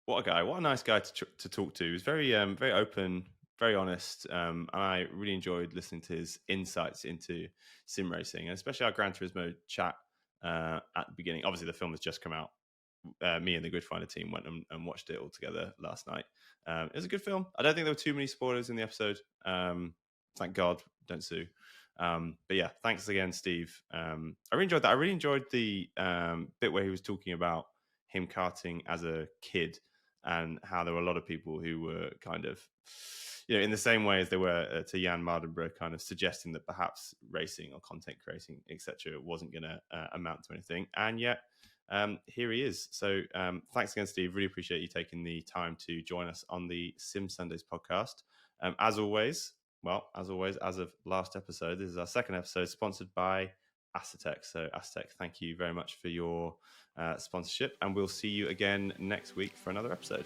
What a guy! What a nice guy to talk to. He was very very open, very honest, and I really enjoyed listening to his insights into sim racing, and especially our Gran Turismo chat at the beginning. Obviously, the film has just come out. Me and the Gridfinder team went and watched it all together last night. It was a good film. I don't think there were too many spoilers in the episode. Thank God, don't sue. But yeah, thanks again, Steve. I really enjoyed that. I really enjoyed the bit where he was talking about him karting as a kid, and how there were a lot of people who were kind of, in the same way as they were to Jan Mardenborough, kind of suggesting that perhaps racing or content creating, etc., wasn't going to amount to anything. And yet, here he is. So thanks again, Steve. Really appreciate you taking the time to join us on the Sim Sundays podcast. As always, as of last episode, this is our second episode sponsored by Acetec. So Acetec, thank you very much for your sponsorship, and we'll see you again next week for another episode.